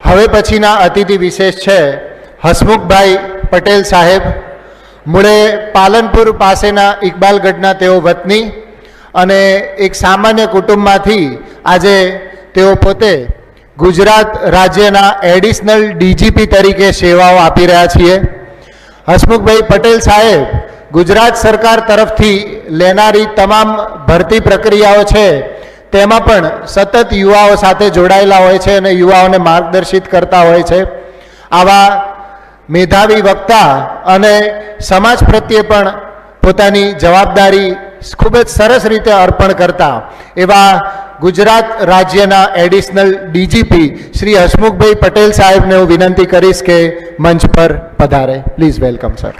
હવે પછીના અતિથિ વિશેષ છે હસમુખભાઈ પટેલ સાહેબ. મૂળે પાલનપુર પાસેના ઇકબાલગઢના તેઓ વતની અને એક સામાન્ય કુટુંબમાંથી આજે તેઓ પોતે ગુજરાત રાજ્યના એડિશનલ ડીજીપી તરીકે સેવાઓ આપી રહ્યા છીએ. હસમુખભાઈ પટેલ સાહેબ ગુજરાત સરકાર તરફથી લેનારી તમામ ભરતી પ્રક્રિયાઓ છે તેમાં પણ સતત યુવાઓ સાથે જોડાયેલા હોય છે અને યુવાઓને માર્ગદર્શિત કરતા હોય છે. આવા મેધાવી વક્તા અને સમાજ પ્રત્યે પણ પોતાની જવાબદારી ખૂબ જ સરસ રીતે અર્પણ કરતા એવા ગુજરાત રાજ્યના એડિશનલ ડીજીપી શ્રી હસમુખભાઈ પટેલ સાહેબને હું વિનંતી કરીશ કે મંચ પર પધારે. Please welcome sir.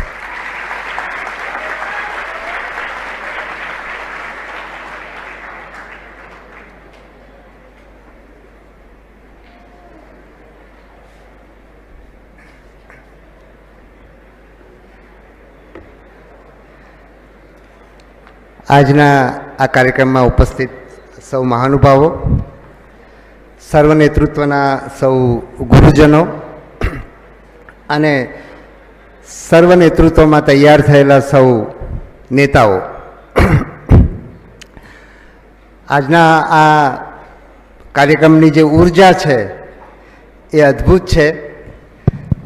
આજના આ કાર્યક્રમમાં ઉપસ્થિત સૌ મહાનુભાવો, સર્વ નેતૃત્વના સૌ ગુરુજનો અને સર્વ નેતૃત્વમાં તૈયાર થયેલા સૌ નેતાઓ, આજના આ કાર્યક્રમની જે ઉર્જા છે એ અદ્ભુત છે.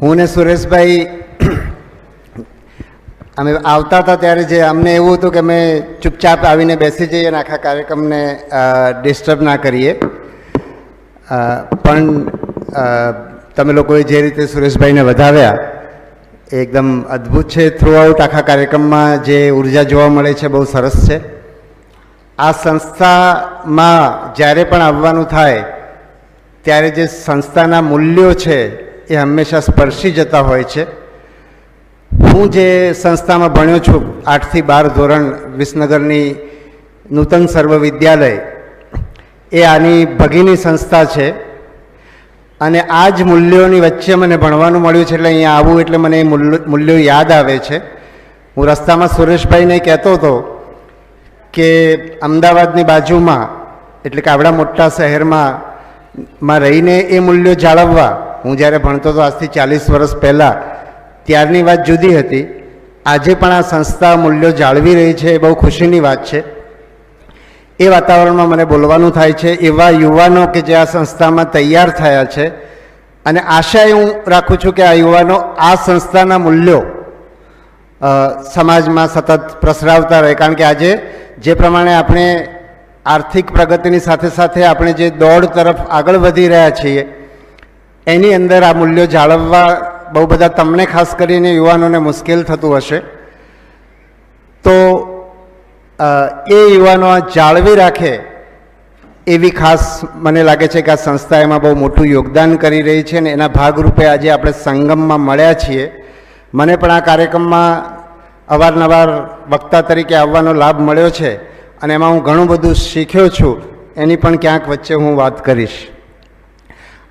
હું ને સુરેશભાઈ અમે આવતા હતા ત્યારે જે અમને એવું હતું કે અમે ચૂપચાપ આવીને બેસી જઈએ અને આખા કાર્યક્રમને ડિસ્ટર્બ ના કરીએ, પણ તમે લોકોએ જે રીતે સુરેશભાઈને વધાવ્યા એ એકદમ અદ્ભુત છે. થ્રુઆઉટ આખા કાર્યક્રમમાં જે ઉર્જા જોવા મળે છે બહુ સરસ છે. આ સંસ્થામાં જ્યારે પણ આવવાનું થાય ત્યારે જે સંસ્થાના મૂલ્યો છે એ હંમેશા સ્પર્શી જતા હોય છે. હું જે સંસ્થામાં ભણ્યો છું 8 થી 12 ધોરણ, વિસનગરની નૂતન સર્વ વિદ્યાલય, એ આની ભગીની સંસ્થા છે અને આ જ મૂલ્યોની વચ્ચે મને ભણવાનું મળ્યું છે. એટલે અહીંયા આવું એટલે મને એ મૂલ્યો યાદ આવે છે. હું રસ્તામાં સુરેશભાઈને કહેતો હતો કે અમદાવાદની બાજુમાં એટલે કે આવડા મોટા શહેરમાં રહીને એ મૂલ્યો જાળવવા, હું જ્યારે ભણતો હતો આજથી 40 વર્ષ પહેલાં, ત્યારની વાત જુદી હતી. આજે પણ આ સંસ્થા મૂલ્યો જાળવી રહી છે એ બહુ ખુશીની વાત છે. એ વાતાવરણમાં મને બોલવાનું થાય છે. એવા યુવાનો કે જે આ સંસ્થામાં તૈયાર થયા છે અને આશા હું રાખું છું કે આ યુવાનો આ સંસ્થાના મૂલ્યો સમાજમાં સતત પ્રસરાવતા રહે. કારણ કે આજે જે પ્રમાણે આપણે આર્થિક પ્રગતિની સાથે સાથે આપણે જે દોડ તરફ આગળ વધી રહ્યા છીએ એની અંદર આ મૂલ્યો જાળવવા બહુ બધા તમને ખાસ કરીને યુવાનોને મુશ્કેલ થતું હશે. તો એ યુવાનો જાળવી રાખે એવી ખાસ મને લાગે છે કે આ સંસ્થા એમાં બહુ મોટું યોગદાન કરી રહી છે અને એના ભાગરૂપે આજે આપણે સંગમમાં મળ્યા છીએ. મને પણ આ કાર્યક્રમમાં અવારનવાર વક્તા તરીકે આવવાનો લાભ મળ્યો છે અને એમાં હું ઘણું બધું શીખ્યો છું. એની પણ ક્યાંક વચ્ચે હું વાત કરીશ.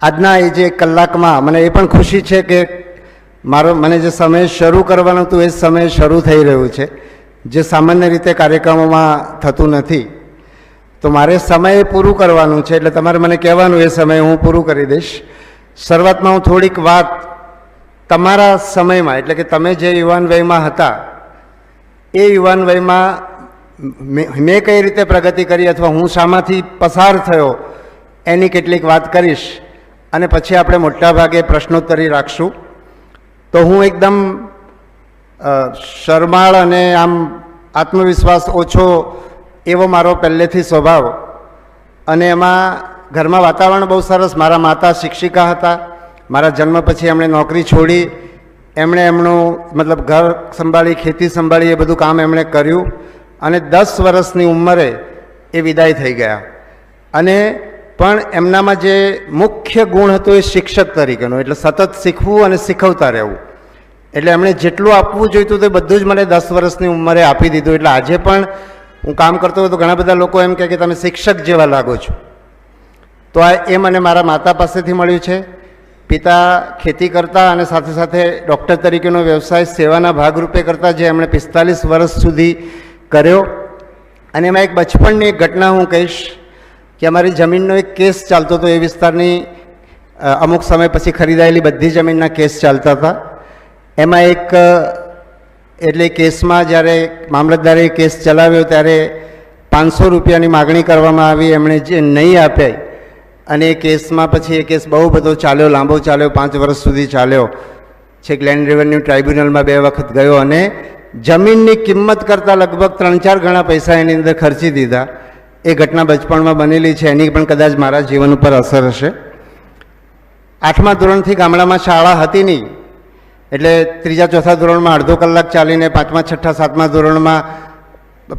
આજના એ જે કલાકમાં મને એ પણ ખુશી છે કે મને જે સમય શરૂ કરવાનું હતું એ સમય શરૂ થઈ રહ્યું છે, જે સામાન્ય રીતે કાર્યક્રમોમાં થતું નથી. તો મારે સમય પૂરું કરવાનું છે એટલે તમારે મને કહેવાનું, એ સમય હું પૂરું કરી દઈશ. શરૂઆતમાં હું થોડીક વાત તમારા સમયમાં એટલે કે તમે જે યુવાન વયમાં હતા એ યુવાન વયમાં મેં કઈ રીતે પ્રગતિ કરી અથવા હું શામાંથી પસાર થયો એની કેટલીક વાત કરીશ અને પછી આપણે મોટાભાગે પ્રશ્નોત્તરી રાખશું. તો હું એકદમ શરમાળ અને આમ આત્મવિશ્વાસ ઓછો એવો મારો પહેલેથી સ્વભાવ, અને એમાં ઘરમાં વાતાવરણ બહુ સરસ. મારા માતા શિક્ષિકા હતા. મારા જન્મ પછી એમણે નોકરી છોડી, એમણે એમનું મતલબ ઘર સંભાળી, ખેતી સંભાળી, એ બધું કામ એમણે કર્યું અને 10 વર્ષની ઉંમરે એ વિદાય થઈ ગયા. અને પણ એમનામાં જે મુખ્ય ગુણ હતો એ શિક્ષક તરીકેનો, એટલે સતત શીખવું અને શીખવતા રહેવું. એટલે એમણે જેટલું આપવું જોઈતું તે બધું જ મને 10 વર્ષની ઉંમરે આપી દીધું. એટલે આજે પણ હું કામ કરતો હોય તો ઘણા બધા લોકો એમ કહે કે તમે શિક્ષક જેવા લાગો છો. તો એ મને મારા માતા પાસેથી મળ્યું છે. પિતા ખેતી કરતા અને સાથે સાથે ડૉક્ટર તરીકેનો વ્યવસાય સેવાના ભાગરૂપે કરતા, જે એમણે 45 વર્ષ સુધી કર્યો. અને એમાં એક બચપણની એક ઘટના હું કહીશ કે અમારી જમીનનો એક કેસ ચાલતો હતો. એ વિસ્તારની અમુક સમય પછી ખરીદાયેલી બધી જમીનના કેસ ચાલતા હતા. એમાં એક એટલે કેસમાં જ્યારે મામલતદારે કેસ ચલાવ્યો ત્યારે 500 રૂપિયાની માગણી કરવામાં આવી. એમણે જે નહીં આપ્યા અને એ કેસમાં પછી એ કેસ બહુ બધો ચાલ્યો, લાંબો ચાલ્યો, 5 વર્ષ સુધી ચાલ્યો. છેક લેન્ડ રેવન્યુ ટ્રાઇબ્યુનલમાં 2 વખત ગયો અને જમીનની કિંમત કરતાં લગભગ 3-4 ગણા પૈસા એની અંદર ખર્ચી દીધા. એ ઘટના બચપણમાં બનેલી છે, એની પણ કદાચ મારા જીવન ઉપર અસર હશે. 8મા ધોરણથી ગામડામાં શાળા હતી નહીં, એટલે 3-4 ધોરણમાં અડધો કલાક ચાલીને, 5મા, 6ઠા, 7મા ધોરણમાં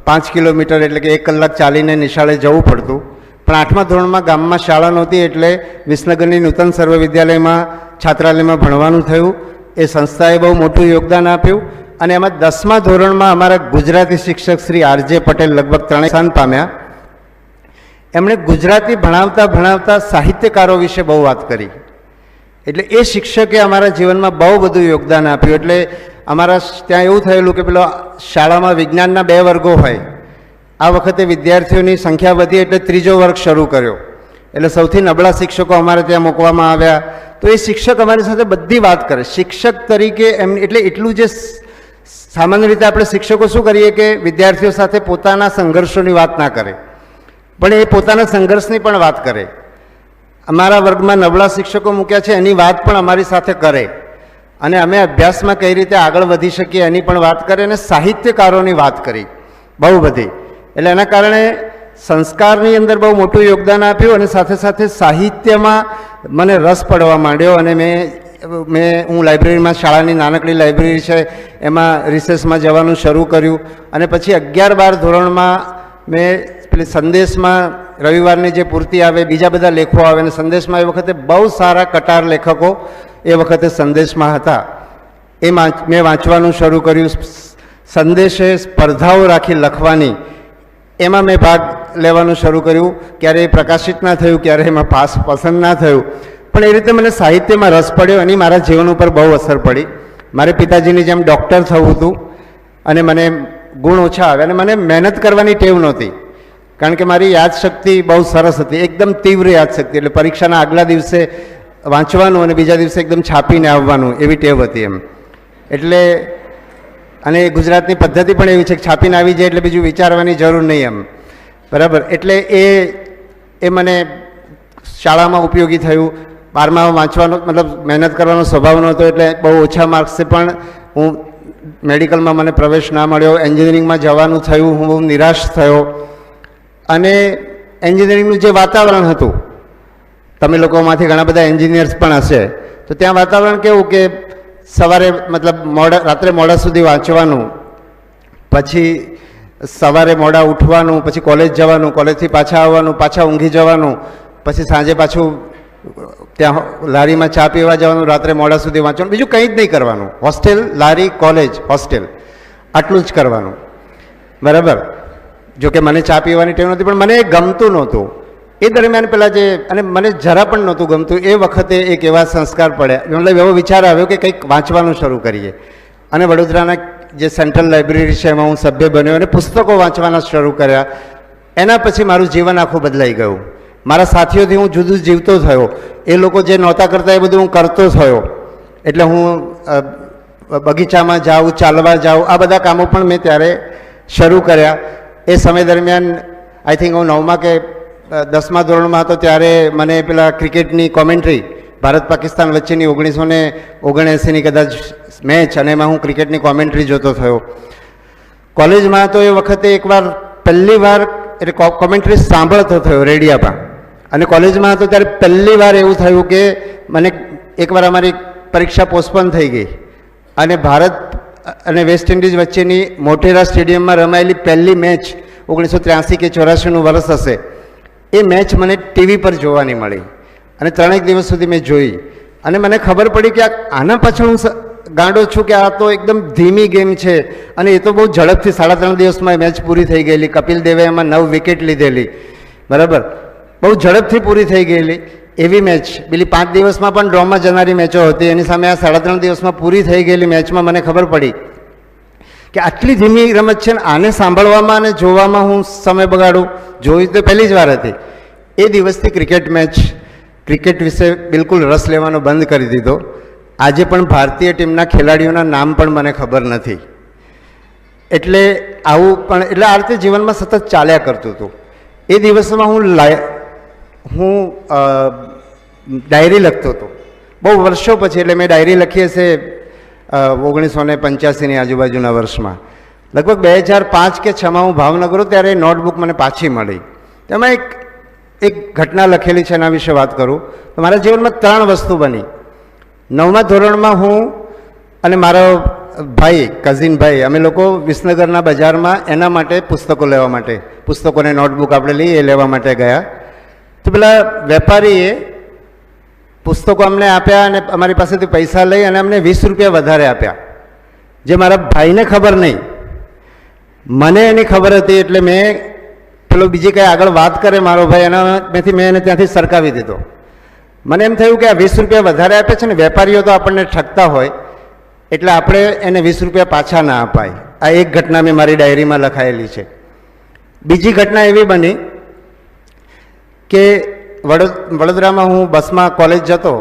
5 કિલોમીટર એટલે કે 1 કલાક ચાલીને નિશાળે જવું પડતું. પણ 8મા ધોરણમાં ગામમાં શાળા નહોતી એટલે વિસનગરની નૂતન સર્વ વિદ્યાલયમાં છાત્રાલયમાં ભણવાનું થયું. એ સંસ્થાએ બહુ મોટું યોગદાન આપ્યું અને એમાં 10મા ધોરણમાં અમારા ગુજરાતી શિક્ષક શ્રી આરજે પટેલ લગભગ 3 સ્થાન પામ્યા. એમણે ગુજરાતી ભણાવતા ભણાવતા સાહિત્યકારો વિશે બહુ વાત કરી. એટલે એ શિક્ષકે અમારા જીવનમાં બહુ બધું યોગદાન આપ્યું. એટલે અમારા ત્યાં એવું થયેલું કે પેલો શાળામાં વિજ્ઞાનના 2 વર્ગો હોય, આ વખતે વિદ્યાર્થીઓની સંખ્યા વધી એટલે 3જો વર્ગ શરૂ કર્યો. એટલે સૌથી નબળા શિક્ષકો અમારે ત્યાં મૂકવામાં આવ્યા. તો એ શિક્ષક અમારી સાથે બધી વાત કરે. શિક્ષક તરીકે એમ એટલે એટલું જે સામાન્ય રીતે આપણે શિક્ષકો શું કરીએ કે વિદ્યાર્થીઓ સાથે પોતાના સંઘર્ષોની વાત ના કરે, પણ એ પોતાના સંઘર્ષની પણ વાત કરે. અમારા વર્ગમાં નબળા શિક્ષકો મૂક્યા છે એની વાત પણ અમારી સાથે કરે અને અમે અભ્યાસમાં કઈ રીતે આગળ વધી શકીએ એની પણ વાત કરે અને સાહિત્યકારોની વાત કરી બહુ બધી. એટલે એના કારણે સંસ્કારની અંદર બહુ મોટું યોગદાન આપ્યું અને સાથે સાથે સાહિત્યમાં મને રસ પડવા માંડ્યો અને હું લાઇબ્રેરીમાં, શાળાની નાનકડી લાઇબ્રેરી છે એમાં રિસેસમાં જવાનું શરૂ કર્યું. અને પછી 11-12 ધોરણમાં મેં પેલી સંદેશમાં રવિવારની જે પૂર્તિ આવે, બીજા બધા લેખો આવે અને સંદેશમાં એ વખતે બહુ સારા કટાર લેખકો એ વખતે સંદેશમાં હતા. એ મેં વાંચવાનું શરૂ કર્યું. સંદેશે સ્પર્ધાઓ રાખી લખવાની, એમાં મેં ભાગ લેવાનું શરૂ કર્યું. ક્યારેય પ્રકાશિત ના થયું, ક્યારેય એમાં પસંદ ના થયું, પણ એ રીતે મને સાહિત્યમાં રસ પડ્યો. એની મારા જીવન ઉપર બહુ અસર પડી. મારે પિતાજીની જેમ ડૉક્ટર થવું હતું અને મને ગુણ ઓછા આવ્યા અને મને મહેનત કરવાની ટેવ નહોતી, કારણ કે મારી યાદશક્તિ બહુ સરસ હતી, એકદમ તીવ્ર યાદશક્તિ. એટલે પરીક્ષાના આગલા દિવસે વાંચવાનું અને બીજા દિવસે એકદમ છાપીને આવવાનું એવી ટેવ હતી એમ. એટલે અને ગુજરાતની પદ્ધતિ પણ એવી છે કે છાપીને આવી જાય એટલે બીજું વિચારવાની જરૂર નહીં એમ, બરાબર. એટલે એ મને શાળામાં ઉપયોગી થયું. 12માં વાંચવાનો મતલબ મહેનત કરવાનો સ્વભાવ નહોતો એટલે બહુ ઓછા માર્ક્સથી પણ હું મેડિકલમાં મને પ્રવેશ ના મળ્યો. એન્જિનિયરિંગમાં જવાનું થયું, હું બહુ નિરાશ થયો. અને એન્જિનિયરિંગનું જે વાતાવરણ હતું, તમે લોકોમાંથી ઘણા બધા એન્જિનિયર્સ પણ હશે, તો ત્યાં વાતાવરણ કેવું કે સવારે મતલબ રાત્રે મોડા સુધી વાંચવાનું, પછી સવારે મોડા ઉઠવાનું, પછી કોલેજ જવાનું, કોલેજથી પાછા આવવાનું, પાછા ઊંઘી જવાનું, પછી સાંજે પાછું ત્યાં લારીમાં ચા પીવા જવાનું, રાત્રે મોડા સુધી વાંચવાનું, બીજું કંઈ જ નહીં કરવાનું. હોસ્ટેલ, લારી, કોલેજ, હોસ્ટેલ, આટલું જ કરવાનું, બરાબર. જોકે મને ચા પીવાની ટેવ નહોતી, પણ મને એ ગમતું નહોતું. એ દરમિયાન પેલા જે અને મને જરા પણ નહોતું ગમતું એ વખતે એક એવા સંસ્કાર પડ્યા, મતલબ એવો વિચાર આવ્યો કે કંઈક વાંચવાનું શરૂ કરીએ. અને વડોદરાના જે સેન્ટ્રલ લાઇબ્રેરી છે એમાં હું સભ્ય બન્યો અને પુસ્તકો વાંચવાના શરૂ કર્યા. એના પછી મારું જીવન આખું બદલાઈ ગયું. મારા સાથીઓથી હું જુદું જીવતો થયો. એ લોકો જે નહોતા કરતા એ બધું હું કરતો થયો. એટલે હું બગીચામાં જાઉં, ચાલવા જાઉં, આ બધા કામો પણ મેં ત્યારે શરૂ કર્યા. એ સમય દરમિયાન આઈ થિંક હું 9મા કે 10મા ધોરણમાં હતો ત્યારે મને પેલા ક્રિકેટની કોમેન્ટ્રી, ભારત પાકિસ્તાન વચ્ચેની 1979ની કદાચ મેચ, અને એમાં હું ક્રિકેટની કોમેન્ટ્રી જોતો થયો. કોલેજમાં તો એ વખતે એકવાર પહેલી વાર એટલે કોમેન્ટ્રી સાંભળતો થયો રેડિયામાં. અને કોલેજમાં હતો ત્યારે પહેલી વાર એવું થયું કે મને એકવાર અમારી પરીક્ષા પોસ્ટપોન થઈ ગઈ અને ભારત અને વેસ્ટ ઇન્ડિઝ વચ્ચેની મોટેરા સ્ટેડિયમમાં રમાયેલી પહેલી મેચ 1983 કે 84નું વર્ષ હશે, એ મેચ મને ટીવી પર જોવાની મળી અને 3 દિવસ સુધી મેં જોઈ. અને મને ખબર પડી કે આના પાછળ હું ગાંડો છું કે આ તો એકદમ ધીમી ગેમ છે અને એ તો બહુ ઝડપથી 3.5 દિવસમાં મેચ પૂરી થઈ ગયેલી. કપિલ દેવે એમાં 9 વિકેટ લીધેલી, બરાબર, બહુ ઝડપથી પૂરી થઈ ગયેલી એવી મેચ. પેલી 5 દિવસમાં પણ ડ્રોમાં જનારી મેચો હતી, એની સામે આ 3.5 દિવસમાં પૂરી થઈ ગયેલી મેચમાં મને ખબર પડી કે આટલી ધીમી રમત છે ને આને સાંભળવામાં અને જોવામાં હું સમય બગાડું. જોઈ તો પહેલી જ વાર હતી. એ દિવસથી ક્રિકેટ મેચ ક્રિકેટ વિશે બિલકુલ રસ લેવાનો બંધ કરી દીધો. આજે પણ ભારતીય ટીમના ખેલાડીઓના નામ પણ મને ખબર નથી. એટલે આવું પણ એટલે આ રીતે જીવનમાં સતત ચાલ્યા કરતું હતું. એ દિવસોમાં હું ડાયરી લખતો હતો. બહુ વર્ષો પછી, એટલે મેં ડાયરી લખી હશે 1985ની આજુબાજુના વર્ષમાં. લગભગ 2005 કે 2006માં હું ભાવનગર હતો, ત્યારે નોટબુક મને પાછી મળી. તેમાં એક ઘટના લખેલી છે, એના વિશે વાત કરું તો મારા જીવનમાં 3 વસ્તુ બની. 9મા ધોરણમાં હું અને મારો ભાઈ, કઝિન ભાઈ, અમે લોકો વિસનગરના બજારમાં એના માટે પુસ્તકો લેવા માટે, પુસ્તકોને નોટબુક આપણે લઈએ એ લેવા માટે ગયા. તો પેલા વેપારીએ પુસ્તકો અમને આપ્યા અને અમારી પાસેથી પૈસા લઈ અને અમને 20 રૂપિયા વધારે આપ્યા, જે મારા ભાઈને ખબર નહીં. મને એની ખબર હતી એટલે મેં પેલો બીજી કંઈ આગળ વાત કરે મારો ભાઈ, એનામાંથી મેં એને ત્યાંથી સરકાવી દીધો. મને એમ થયું કે આ 20 રૂપિયા વધારે આપે છે ને, વેપારીઓ તો આપણને ઠગતા હોય, એટલે આપણે એને 20 રૂપિયા પાછા ના અપાય. આ એક ઘટના મેં મારી ડાયરીમાં લખાયેલી છે. બીજી ઘટના એવી બની કે વડોદરામાં હું બસમાં કોલેજ જતો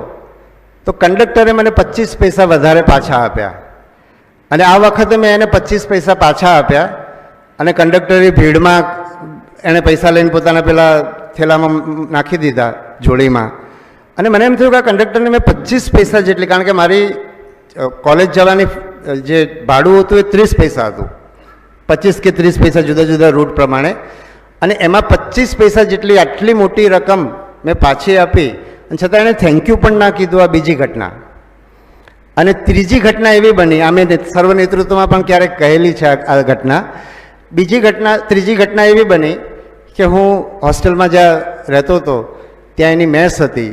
તો કંડક્ટરે મને 25 પૈસા વધારે પાછા આપ્યા, અને આ વખતે મેં એને 25 પૈસા પાછા આપ્યા, અને કંડક્ટરે ભીડમાં એણે પૈસા લઈને પોતાના પેલા થેલામાં નાખી દીધા, જોડીમાં. અને મને એમ થયું કે આ કંડક્ટરને મેં 25 પૈસા જેટલી, કારણ કે મારી કોલેજ જવાની જે ભાડું હતું એ 30 પૈસા હતું, 25 કે 30 પૈસા જુદા જુદા રૂટ પ્રમાણે, અને એમાં 25 પૈસા જેટલી આટલી મોટી રકમ મેં પાછી આપી, અને છતાં એણે થેન્ક યુ પણ ના કીધું. આ બીજી ઘટના. અને ત્રીજી ઘટના એવી બની, આ મેં સર્વ નેતૃત્વમાં પણ ક્યારેક કહેલી છે આ ઘટના. ત્રીજી ઘટના એવી બની કે હું હોસ્ટેલમાં જ્યાં રહેતો હતો ત્યાં એની મેસ હતી,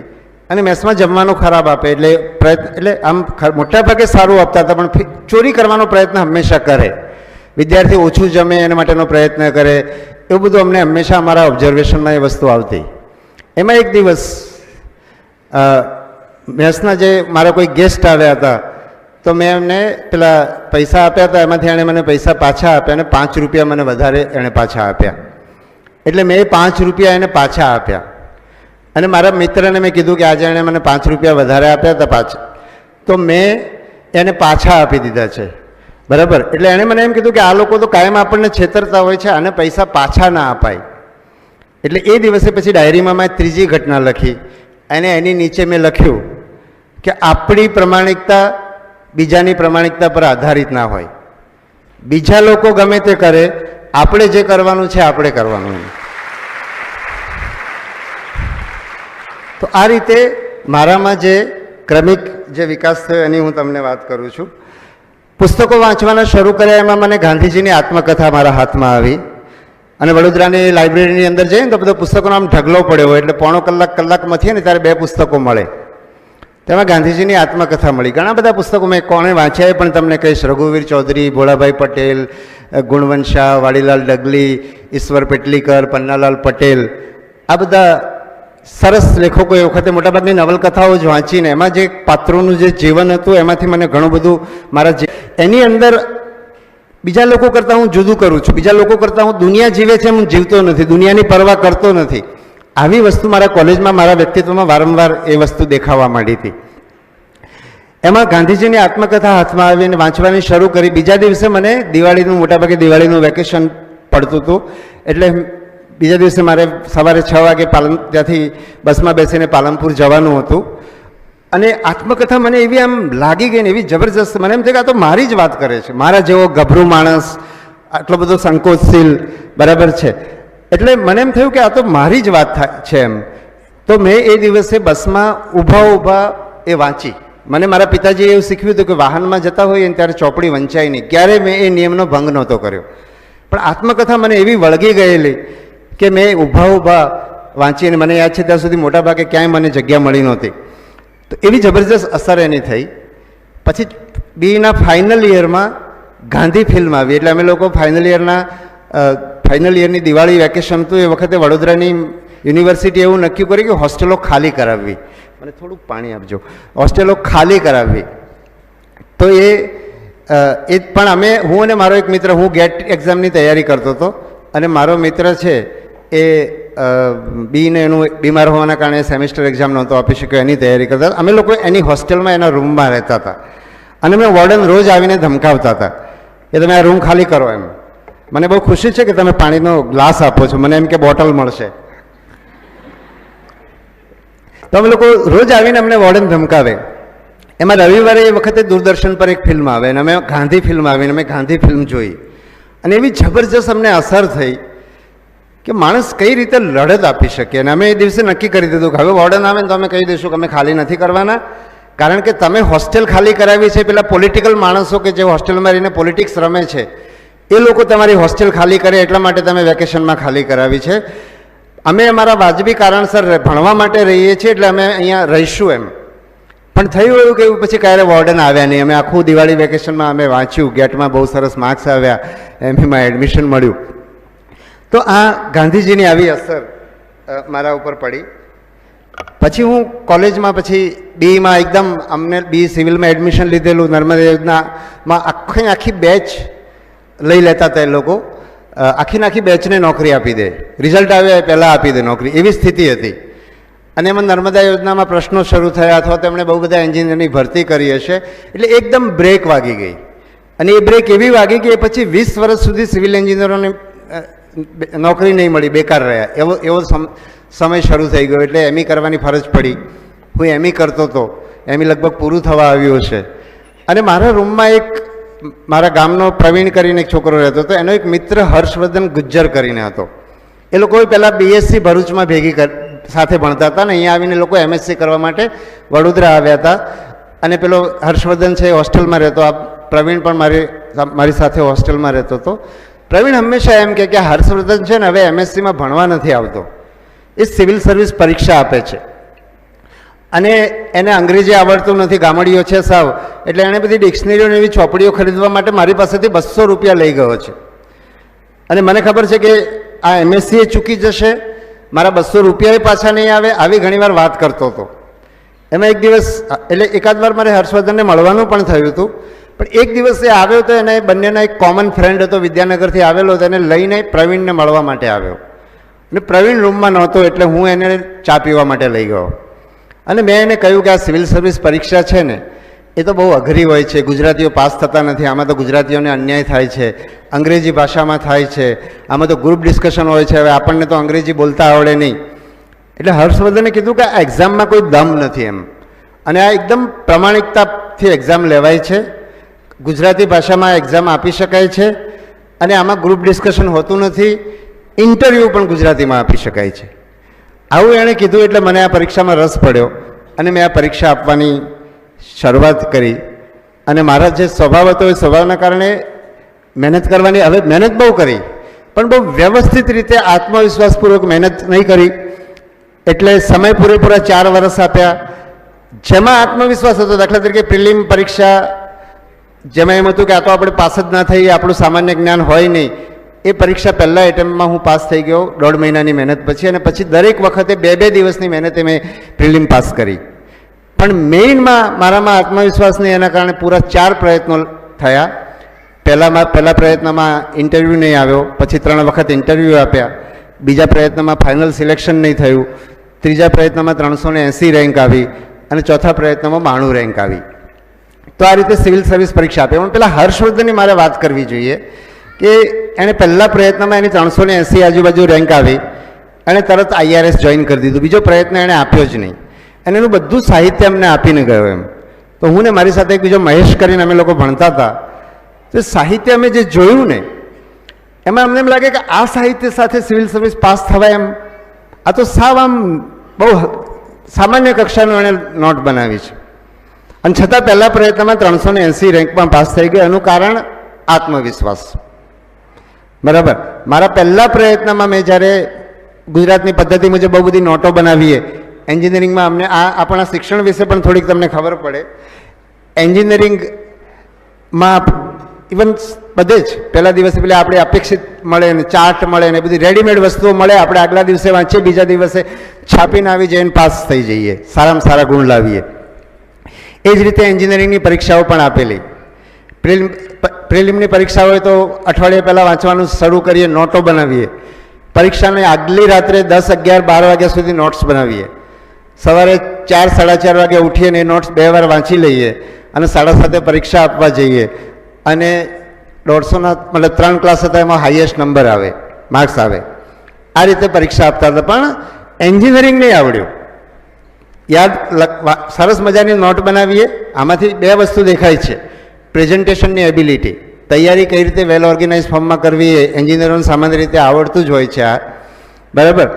અને મેસમાં જમવાનું ખરાબ આપે, એટલે આમ મોટાભાગે સારું આપતા હતા, પણ ચોરી કરવાનો પ્રયત્ન હંમેશા કરે. વિદ્યાર્થી ઓછું જમે એના માટેનો પ્રયત્ન કરે, એવું બધું અમને હંમેશા અમારા ઓબ્ઝર્વેશનમાં એ વસ્તુ આવતી. એમાં એક દિવસ મેસના જે મારા કોઈ ગેસ્ટ આવ્યા હતા, તો મેં એમને પેલા પૈસા આપ્યા હતા, એમાંથી એણે મને પૈસા પાછા આપ્યા, અને 5 રૂપિયા મને વધારે એણે પાછા આપ્યા. એટલે મેં 5 રૂપિયા એને પાછા આપ્યા, અને મારા મિત્રને મેં કીધું કે આજે એણે મને 5 રૂપિયા વધારે આપ્યા હતા પાછા, તો મેં એને પાછા આપી દીધા છે. બરાબર. એટલે એણે મને એમ કીધું કે આ લોકો તો કાયમ આપણને છેતરતા હોય છે, આને પૈસા પાછા ના અપાય. એટલે એ દિવસે પછી ડાયરીમાં મેં ત્રીજી ઘટના લખી, અને એની નીચે મેં લખ્યું કે આપણી પ્રમાણિકતા બીજાની પ્રમાણિકતા પર આધારિત ના હોય. બીજા લોકો ગમે તે કરે, આપણે જે કરવાનું છે આપણે કરવાનું. તો આ રીતે મારામાં જે ક્રમિક જે વિકાસ થયો એની હું તમને વાત કરું છું. પુસ્તકો વાંચવાના શરૂ કર્યા એમાં મને ગાંધીજીની આત્મકથા મારા હાથમાં આવી, અને વડોદરાની લાઇબ્રેરીની અંદર જઈએ ને તો બધો પુસ્તકોનો આમ ઢગલો પડ્યો હોય, એટલે પોણો કલાકમાંથી ને ત્યારે 2 પુસ્તકો મળે. તેમાં ગાંધીજીની આત્મકથા મળી. ઘણા બધા પુસ્તકો મેં કોણે વાંચ્યા પણ તમને કહીશ. રઘુવીર ચૌધરી, ભોળાભાઈ પટેલ, ગુણવંત શાહ, વાડીલાલ ડગલી, ઈશ્વર પેટલીકર, પન્નાલાલ પટેલ, આ બધા સરસ લેખકો એ વખતે મોટાભાગની નવલકથાઓ જ વાંચીને એમાં જે પાત્રોનું જે જીવન હતું એમાંથી મને ઘણું બધું એની અંદર બીજા લોકો કરતાં હું જુદું કરું છું. બીજા લોકો કરતાં હું દુનિયા જીવે છે હું જીવતો નથી, દુનિયાની પરવા કરતો નથી. આવી વસ્તુ મારા કોલેજમાં, મારા વ્યક્તિત્વમાં વારંવાર એ વસ્તુ દેખાવા માંડી હતી. એમાં ગાંધીજીની આત્મકથા હાથમાં આવીને વાંચવાની શરૂ કરી. બીજા દિવસે મને મોટાભાગે દિવાળીનું વેકેશન પડતું હતું, એટલે બીજા દિવસે મારે સવારે 6 વાગે ત્યાંથી બસમાં બેસીને પાલનપુર જવાનું હતું. અને આત્મકથા મને એવી આમ લાગી ગઈ ને એવી જબરજસ્ત, મને એમ થયું કે આ તો મારી જ વાત કરે છે, મારા જેવો ગભરું માણસ, આટલો બધો સંકોચશીલ, બરાબર છે. એટલે મને એમ થયું કે આ તો મારી જ વાત છે એમ. તો મેં એ દિવસે બસમાં ઊભા એ વાંચી. મને મારા પિતાજીએ એવું શીખવ્યું હતું કે વાહનમાં જતા હોઈએ ત્યારે ચોપડી વંચાય નહીં. ક્યારેય મેં એ નિયમનો ભંગ નહોતો કર્યો, પણ આત્મકથા મને એવી વળગી ગયેલી કે મેં ઊભા વાંચી, અને મને યાદ છે ત્યાં સુધી મોટાભાગે ક્યાંય મને જગ્યા મળી નહોતી. તો એવી જબરજસ્ત અસર એની થઈ. પછી બીના ફાઇનલ યરમાં ગાંધી ફિલ્મ આવી, એટલે અમે લોકો ફાઇનલ યરની દિવાળી વેકેશન હતું એ વખતે વડોદરાની યુનિવર્સિટી એવું નક્કી કર્યું કે હોસ્ટેલો ખાલી કરાવવી. મને થોડુંક પાણી આપજો. હોસ્ટેલો ખાલી કરાવવી. તો એ પણ હું અને મારો એક મિત્ર, હું ગેટ એક્ઝામની તૈયારી કરતો હતો, અને મારો મિત્ર છે એ બીને એનું બીમાર હોવાના કારણે સેમેસ્ટર એક્ઝામ નહોતો આપી શક્યો, એની તૈયારી કરતા. અમે લોકો એની હોસ્ટેલમાં એના રૂમમાં રહેતા હતા અને મેં વોર્ડન રોજ આવીને ધમકાવતા હતા કે તમે આ રૂમ ખાલી કરો એમ. મને બહુ ખુશી છે કે તમે પાણીનો ગ્લાસ આપો છો, મને એમ કે બોટલ મળશે. તો અમે લોકો રોજ આવીને અમને વોર્ડન ધમકાવે. એમાં રવિવારે એ વખતે દૂરદર્શન પર એક ફિલ્મ આવે અને અમે ગાંધી ફિલ્મ આવીને અમે ગાંધી ફિલ્મ જોઈ અને એવી જબરજસ્ત અમને અસર થઈ કે માણસ કઈ રીતે લડત આપી શકે. અને અમે એ દિવસે નક્કી કરી દીધું કે હવે વોર્ડન આવે ને તો અમે કહી દઈશું કે અમે ખાલી નથી કરવાના, કારણ કે તમે હોસ્ટેલ ખાલી કરાવી છે પેલા પોલિટિકલ માણસો કે જે હોસ્ટેલમાં રહીને પોલિટિક્સ રમે છે એ લોકો તમારી હોસ્ટેલ ખાલી કરે એટલા માટે તમે વેકેશનમાં ખાલી કરાવી છે. અમે અમારા વાજબી કારણસર ભણવા માટે રહીએ છીએ એટલે અમે અહીંયા રહીશું એમ. પણ થયું એવું કે પછી ક્યારે વોર્ડન આવ્યા નહીં. અમે આખું દિવાળી વેકેશનમાં અમે વાંચ્યું, ગેટમાં બહુ સરસ માર્ક્સ આવ્યા, એમએમાં એડમિશન મળ્યું. તો આ ગાંધીજીની આવી અસર મારા ઉપર પડી. પછી હું કોલેજમાં પછી બીમાં એકદમ અમને બી સિવિલમાં એડમિશન લીધેલું. નર્મદા યોજનામાં આખી બેચ લઈ લેતા હતા એ લોકો. આખી બેચને નોકરી આપી દે, રિઝલ્ટ આવે પહેલાં આપી દે નોકરી, એવી સ્થિતિ હતી. અને એમાં નર્મદા યોજનામાં પ્રશ્નો શરૂ થયા અથવા તેમણે બહુ બધા એન્જિનિયરની ભરતી કરી હશે એટલે એકદમ બ્રેક વાગી ગઈ. અને એ બ્રેક એવી વાગી કે પછી 20 વર્ષ સુધી સિવિલ એન્જિનિયરોને નોકરી નહીં મળી, બેકાર રહ્યા. એવો સમય શરૂ થઈ ગયો એટલે એમઈ કરવાની ફરજ પડી. હું એમઈ કરતો હતો, એમઈ લગભગ પૂરું થવા આવ્યું છે. અને મારા રૂમમાં એક મારા ગામનો પ્રવીણ કરીને એક છોકરો રહેતો હતો, એનો એક મિત્ર હર્ષવર્ધન ગુજ્જર કરીને હતો. એ લોકો પહેલાં બીએસસી ભરૂચમાં સાથે ભણતા હતા ને અહીંયા આવીને લોકો એમએસસી કરવા માટે વડોદરા આવ્યા હતા. અને પેલો હર્ષવર્ધન છે એ હોસ્ટેલમાં રહેતો, આ પ્રવીણ પણ મારી સાથે હોસ્ટેલમાં રહેતો હતો. પ્રવીણ હંમેશા એમ કે હર્ષવર્ધન છે ને હવે એમએસસીમાં ભણવા નથી આવતો, એ સિવિલ સર્વિસ પરીક્ષા આપે છે અને એને અંગ્રેજી આવડતું નથી, ગામડીઓ છે સાવ, એટલે એણે બધી ડિક્શનરીઓ એવી ચોપડીઓ ખરીદવા માટે મારી પાસેથી 200 રૂપિયા લઈ ગયો છે. અને મને ખબર છે કે આ એમએસસી એ ચૂકી જશે, મારા 200 રૂપિયા પાછા નહીં આવે, આવી ઘણીવાર વાત કરતો હતો. એમાં એક દિવસ એટલે એકાદ વાર મારે હર્ષવર્ધનને મળવાનું પણ થયું હતું. પણ એક દિવસ એ આવ્યો તો એને બંનેનો એક કોમન ફ્રેન્ડ હતો, વિદ્યાનગરથી આવેલો હતો, એને લઈને પ્રવીણને મળવા માટે આવ્યો. અને પ્રવીણ રૂમમાં નહોતો એટલે હું એને ચા પીવા માટે લઈ ગયો. અને મેં એને કહ્યું કે આ સિવિલ સર્વિસ પરીક્ષા છે ને એ તો બહુ અઘરી હોય છે, ગુજરાતીઓ પાસ થતા નથી, આમાં તો ગુજરાતીઓને અન્યાય થાય છે, અંગ્રેજી ભાષામાં થાય છે, આમાં તો ગ્રુપ ડિસ્કશન હોય છે, હવે આપણને તો અંગ્રેજી બોલતા આવડે નહીં. એટલે હર્ષવર્ધને કીધું કે આ એક્ઝામમાં કોઈ દમ નથી એમ, અને આ એકદમ પ્રમાણિકતાથી એક્ઝામ લેવાય છે, ગુજરાતી ભાષામાં એક્ઝામ આપી શકાય છે, અને આમાં ગ્રુપ ડિસ્કશન હોતું નથી, ઇન્ટરવ્યૂ પણ ગુજરાતીમાં આપી શકાય છે. આવું એણે કીધું એટલે મને આ પરીક્ષામાં રસ પડ્યો અને મેં આ પરીક્ષા આપવાની શરૂઆત કરી. અને મારા જે સ્વભાવ હતો એ સ્વભાવના કારણે મહેનત કરવાની, હવે મહેનત બહુ કરી પણ બહુ વ્યવસ્થિત રીતે આત્મવિશ્વાસપૂર્વક મહેનત નહીં કરી. એટલે સમય પૂરેપૂરા 4 વર્ષ આપ્યા, જેમાં આત્મવિશ્વાસ હતો. દાખલા તરીકે પ્રિલિમ પરીક્ષા જેમાં એમ હતું કે આ તો આપણે પાસ જ ના થઈ, આપણું સામાન્ય જ્ઞાન હોય નહીં, એ પરીક્ષા પહેલાં એટેમ્પમાં હું પાસ થઈ ગયો 1.5 મહિનાની મહેનત પછી. અને પછી દરેક વખતે 2-2 દિવસની મહેનતે મેં પ્રિલિમ પાસ કરી. પણ મેઇનમાં મારામાં આત્મવિશ્વાસ નહીં, એના કારણે પૂરા 4 પ્રયત્નો થયા. પહેલા પ્રયત્નમાં ઇન્ટરવ્યૂ નહીં આવ્યો, પછી 3 વખત ઇન્ટરવ્યૂ આપ્યા, બીજા પ્રયત્નમાં ફાઇનલ સિલેક્શન નહીં થયું, ત્રીજા પ્રયત્નમાં 380 રેન્ક આવી અને ચોથા પ્રયત્નમાં 92 રેન્ક આવી. તો આ રીતે સિવિલ સર્વિસ પરીક્ષા આપી. પણ પેલા હર્ષવર્ધનની મારે વાત કરવી જોઈએ કે એણે પહેલા પ્રયત્નમાં એની 380 આજુબાજુ રેન્ક આવી, એણે તરત IRS જોઈન કરી દીધું, બીજો પ્રયત્ન એણે આપ્યો જ નહીં, અને એનું બધું સાહિત્ય અમને આપીને ગયો એમ. તો હું ને મારી સાથે એક બીજો મહેશ કરીને અમે લોકો ભણતા હતા. તો સાહિત્ય અમે જે જોયું ને એમાં અમને એમ લાગે કે આ સાહિત્ય સાથે સિવિલ સર્વિસ પાસ થવાય એમ, આ તો સાવ આમ બહુ સામાન્ય કક્ષાનું એણે નોટ બનાવી છે. અને છતાં પહેલા પ્રયત્નમાં 380 રેન્કમાં પાસ થઈ ગયો. એનું કારણ આત્મવિશ્વાસ. બરાબર, મારા પહેલા પ્રયત્નમાં મેં જ્યારે ગુજરાતની પદ્ધતિ મુજબ બહુ બધી નોટો બનાવીએ, એન્જિનિયરિંગમાં અમને આપણા શિક્ષણ વિશે પણ થોડીક તમને ખબર પડે. એન્જિનિયરિંગમાં ઇવન બધે જ પહેલા દિવસે પેલા આપણે અપેક્ષિત મળે ને ચાર્ટ મળે ને બધી રેડીમેડ વસ્તુઓ મળે, આપણે આગલા દિવસે વાંચીએ, બીજા દિવસે છાપીને આવી જઈને પાસ થઈ જઈએ, સારામાં સારા ગુણ લાવીએ. એ જ રીતે એન્જિનિયરિંગની પરીક્ષાઓ પણ આપેલી. પ્રિલિમની પરીક્ષા હોય તો અઠવાડિયા પહેલાં વાંચવાનું શરૂ કરીએ, નોટો બનાવીએ, પરીક્ષાની આગલી રાત્રે 10, 11, 12 વાગ્યા સુધી નોટ્સ બનાવીએ, સવારે 4, 4:30 વાગે ઉઠીએ ને એ નોટ્સ 2 વાર વાંચી લઈએ અને 7:30 પરીક્ષા આપવા જઈએ અને 150ના મતલબ 3 ક્લાસ હતા એમાં હાઈએસ્ટ નંબર આવે, માર્ક્સ આવે. આ રીતે પરીક્ષા આપતા હતા. પણ એન્જિનિયરિંગ નહીં આવડ્યું. સરસ મજાની નોટ બનાવીએ, આમાંથી 2 વસ્તુ દેખાય છે: પ્રેઝન્ટેશનની એબિલિટી, તૈયારી કઈ રીતે વેલ ઓર્ગેનાઇઝ ફોર્મમાં કરવી એ એન્જિનિયરોને સામાન્ય રીતે આવડતું જ હોય છે આ, બરાબર.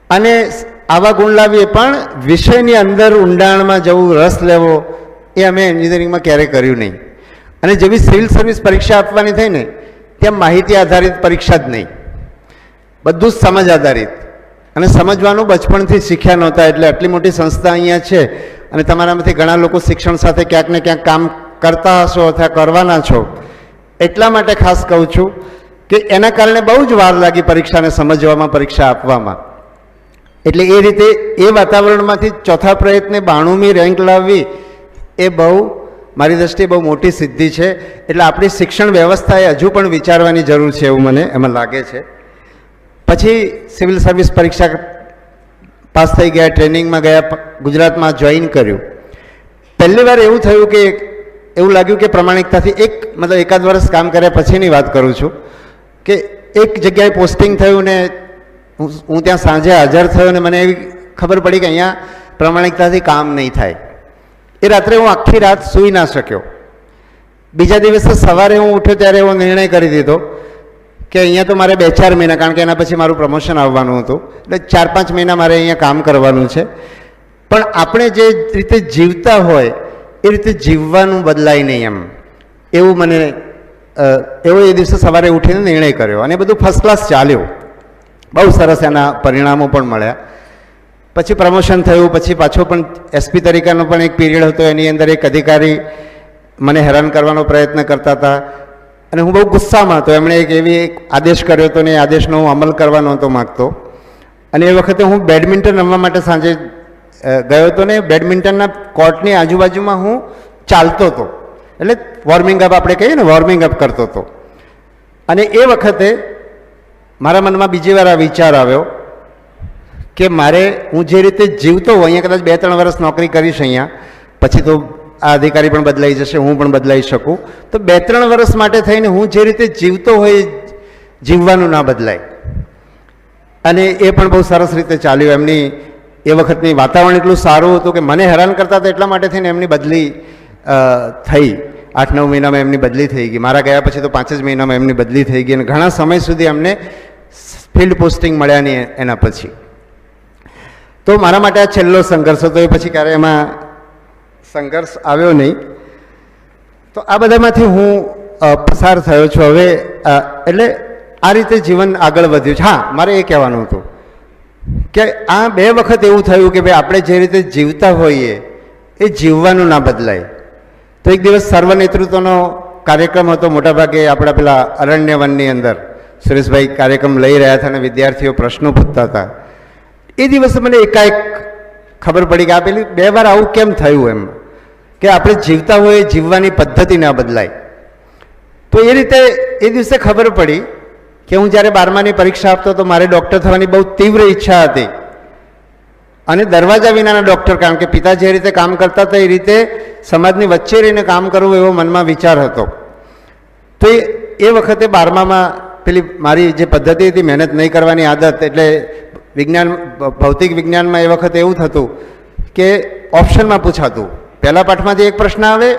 અને આવા ગુણ લાવીએ, પણ વિષયની અંદર ઊંડાણમાં જવું, રસ લેવો, એ અમે એન્જિનિયરિંગમાં ક્યારેય કર્યું નહીં. અને જેવી સિવિલ સર્વિસ પરીક્ષા આપવાની થઈ ને, ત્યાં માહિતી આધારિત પરીક્ષા જ નહીં, બધું જ સમજ આધારિત. અને સમજવાનું બચપણથી શીખ્યા નહોતા. એટલે આટલી મોટી સંસ્થા અહીંયા છે અને તમારામાંથી ઘણા લોકો શિક્ષણ સાથે ક્યાંક ને ક્યાંક કામ કરતા હશો અથવા કરવાના છો. એટલા માટે ખાસ કહું છું કે એના કારણે બહુ જ વાર લાગી પરીક્ષાને સમજવામાં, પરીક્ષા આપવામાં. એટલે એ રીતે એ વાતાવરણમાંથી ચોથા પ્રયત્ને 92મી રેન્ક લાવવી એ બહુ, મારી દ્રષ્ટિએ બહુ મોટી સિદ્ધિ છે. એટલે આપણી શિક્ષણ વ્યવસ્થાએ હજુ પણ વિચારવાની જરૂર છે એવું મને એમાં લાગે છે. પછી સિવિલ સર્વિસ પરીક્ષા પાસ થઈ ગયા, ટ્રેનિંગમાં ગયા, ગુજરાતમાં જોઈન કર્યું. પહેલી વાર એવું થયું કે એવું લાગ્યું કે પ્રમાણિકતાથી મતલબ 1 વર્ષ કામ કર્યા પછીની વાત કરું છું કે એક જગ્યાએ પોસ્ટિંગ થયું ને હું ત્યાં સાંજે હાજર થયો ને મને એવી ખબર પડી કે અહીંયા પ્રમાણિકતાથી કામ નહીં થાય. એ રાત્રે હું આખી રાત સૂઈ ના શક્યો. બીજા દિવસે સવારે હું ઉઠ્યો ત્યારે એવો નિર્ણય કરી દીધો કે અહીંયા તો મારે 2-4 મહિના, કારણ કે એના પછી મારું પ્રમોશન આવવાનું હતું, એટલે 4-5 મહિના મારે અહીંયા કામ કરવાનું છે. પણ આપણે જે રીતે જીવતા હોય એ રીતે જીવવાનું બદલાય નહીં એમ, એવું મને એવો એ દિવસે સવારે ઉઠીને નિર્ણય કર્યો. અને બધું ફર્સ્ટ ક્લાસ ચાલ્યું, બહુ સરસ એના પરિણામો પણ મળ્યા. પછી પ્રમોશન થયું, પછી પાછો પણ એસપી તરીકેનો પણ એક પીરિયડ હતો, એની અંદર એક અધિકારી મને હેરાન કરવાનો પ્રયત્ન કરતા હતા અને હું બહુ ગુસ્સામાં હતો. એમણે એક આદેશ કર્યો હતો ને એ આદેશનો હું અમલ કરવા નહોતો માગતો. અને એ વખતે હું બેડમિન્ટન રમવા માટે સાંજે ગયો હતો ને બેડમિન્ટનના કોર્ટની આજુબાજુમાં હું ચાલતો હતો, એટલે વોર્મિંગ અપ આપણે કહીએ ને, વોર્મિંગ અપ કરતો હતો. અને એ વખતે મારા મનમાં બીજી વાર આ વિચાર આવ્યો કે હું જે રીતે જીવતો હોઉં, અહીંયા કદાચ 2-3 વર્ષ નોકરી કરીશ અહીંયા, પછી તો આ અધિકારી પણ બદલાઈ જશે, હું પણ બદલાઈ શકું, તો 2-3 વર્ષ માટે થઈને હું જે રીતે જીવતો હોય જીવવાનું ના બદલાય. અને એ પણ બહુ સરસ રીતે ચાલ્યું. એમની એ વખતની વાતાવરણ એટલું સારું હતું કે મને હેરાન કરતા હતા, એટલા માટે થઈને એમની બદલી થઈ. 8-9 મહિનામાં એમની બદલી થઈ ગઈ. મારા ગયા પછી તો 5 જ મહિનામાં એમની બદલી થઈ ગઈ અને ઘણા સમય સુધી એમને ફિલ્ડ પોસ્ટિંગ મળ્યા નહીં એના પછી. તો મારા માટે આ છેલ્લો સંઘર્ષ હતો. એ પછી ક્યારે એમાં સંઘર્ષ આવ્યો નહીં. તો આ બધામાંથી હું પસાર થયો છું હવે. એટલે આ રીતે જીવન આગળ વધ્યું છે. હા, મારે એ કહેવાનું હતું કે આ 2 વખત એવું થયું કે ભાઈ આપણે જે રીતે જીવતા હોઈએ એ જીવવાનું ના બદલાય. તો એક દિવસ સર્વ નેતૃત્વનો કાર્યક્રમ હતો, મોટાભાગે આપણા પેલા અરણ્ય વનની અંદર સુરેશભાઈ કાર્યક્રમ લઈ રહ્યા હતા અને વિદ્યાર્થીઓ પ્રશ્નો પૂછતા હતા. એ દિવસે મને એકાએક ખબર પડી કે આ પેલી 2 વાર આવું કેમ થયું એમ, કે આપણે જીવતા હોઈએ જીવવાની પદ્ધતિ ના બદલાય. તો એ રીતે એ દિવસે ખબર પડી કે હું જ્યારે 12માની પરીક્ષા આપતો તો મારે ડૉક્ટર થવાની બહુ તીવ્ર ઈચ્છા હતી અને દરવાજા વિનાના ડૉક્ટર, કારણ કે પિતા જે રીતે કામ કરતા હતા એ રીતે સમાજની વચ્ચે રહીને કામ કરવું એવો મનમાં વિચાર હતો. તો એ વખતે 12મામાં પેલી મારી જે પદ્ધતિ હતી, મહેનત નહીં કરવાની આદત, એટલે ભૌતિક વિજ્ઞાનમાં એ વખતે એવું થતું કે ઓપ્શનમાં પૂછાતું. પહેલા પાઠમાંથી એક પ્રશ્ન આવે,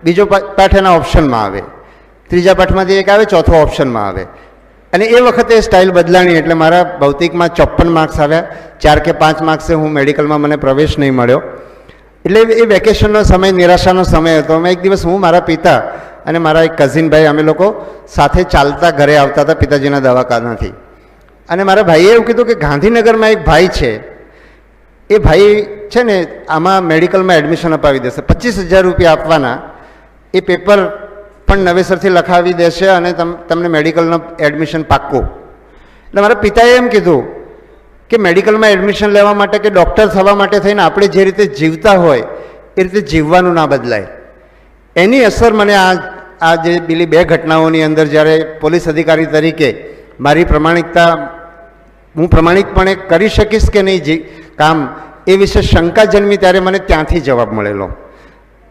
બીજો પાઠ એના ઓપ્શનમાં આવે, ત્રીજા પાઠમાંથી એક આવે, ચોથો ઓપ્શનમાં આવે. અને એ વખતે સ્ટાઇલ બદલાણી. એટલે મારા ભૌતિકમાં 54 માર્ક્સ આવ્યા. 4 કે 5 માર્ક્સે હું મેડિકલમાં મને પ્રવેશ નહીં મળ્યો. એટલે એ વેકેશનનો સમય, નિરાશાનો સમય હતો. મેં એક દિવસ હું, મારા પિતા અને મારા એક કઝિન ભાઈ, અમે લોકો સાથે ચાલતા ઘરે આવતા હતા પિતાજીના દવાખાનાથી. અને મારા ભાઈએ એવું કીધું કે ગાંધીનગરમાં એક ભાઈ છે, એ ભાઈ છે ને આમાં મેડિકલમાં એડમિશન અપાવી દેશે, 25,000 રૂપિયા આપવાના, એ પેપર પણ નવેસરથી લખાવી દેશે અને તમને મેડિકલનું એડમિશન પાક્કું. એટલે મારા પિતાએ એમ કીધું કે મેડિકલમાં એડમિશન લેવા માટે કે ડૉક્ટર થવા માટે થઈને આપણે જે રીતે જીવતા હોય એ રીતે જીવવાનું ના બદલાય. એની અસર મને આ જે પેલી 2 ઘટનાઓની અંદર જ્યારે પોલીસ અધિકારી તરીકે મારી પ્રમાણિકતા હું પ્રમાણિકપણે કરી શકીશ કે નહીં જે કામ એ વિશે શંકા જન્મી ત્યારે મને ત્યાંથી જવાબ મળેલો.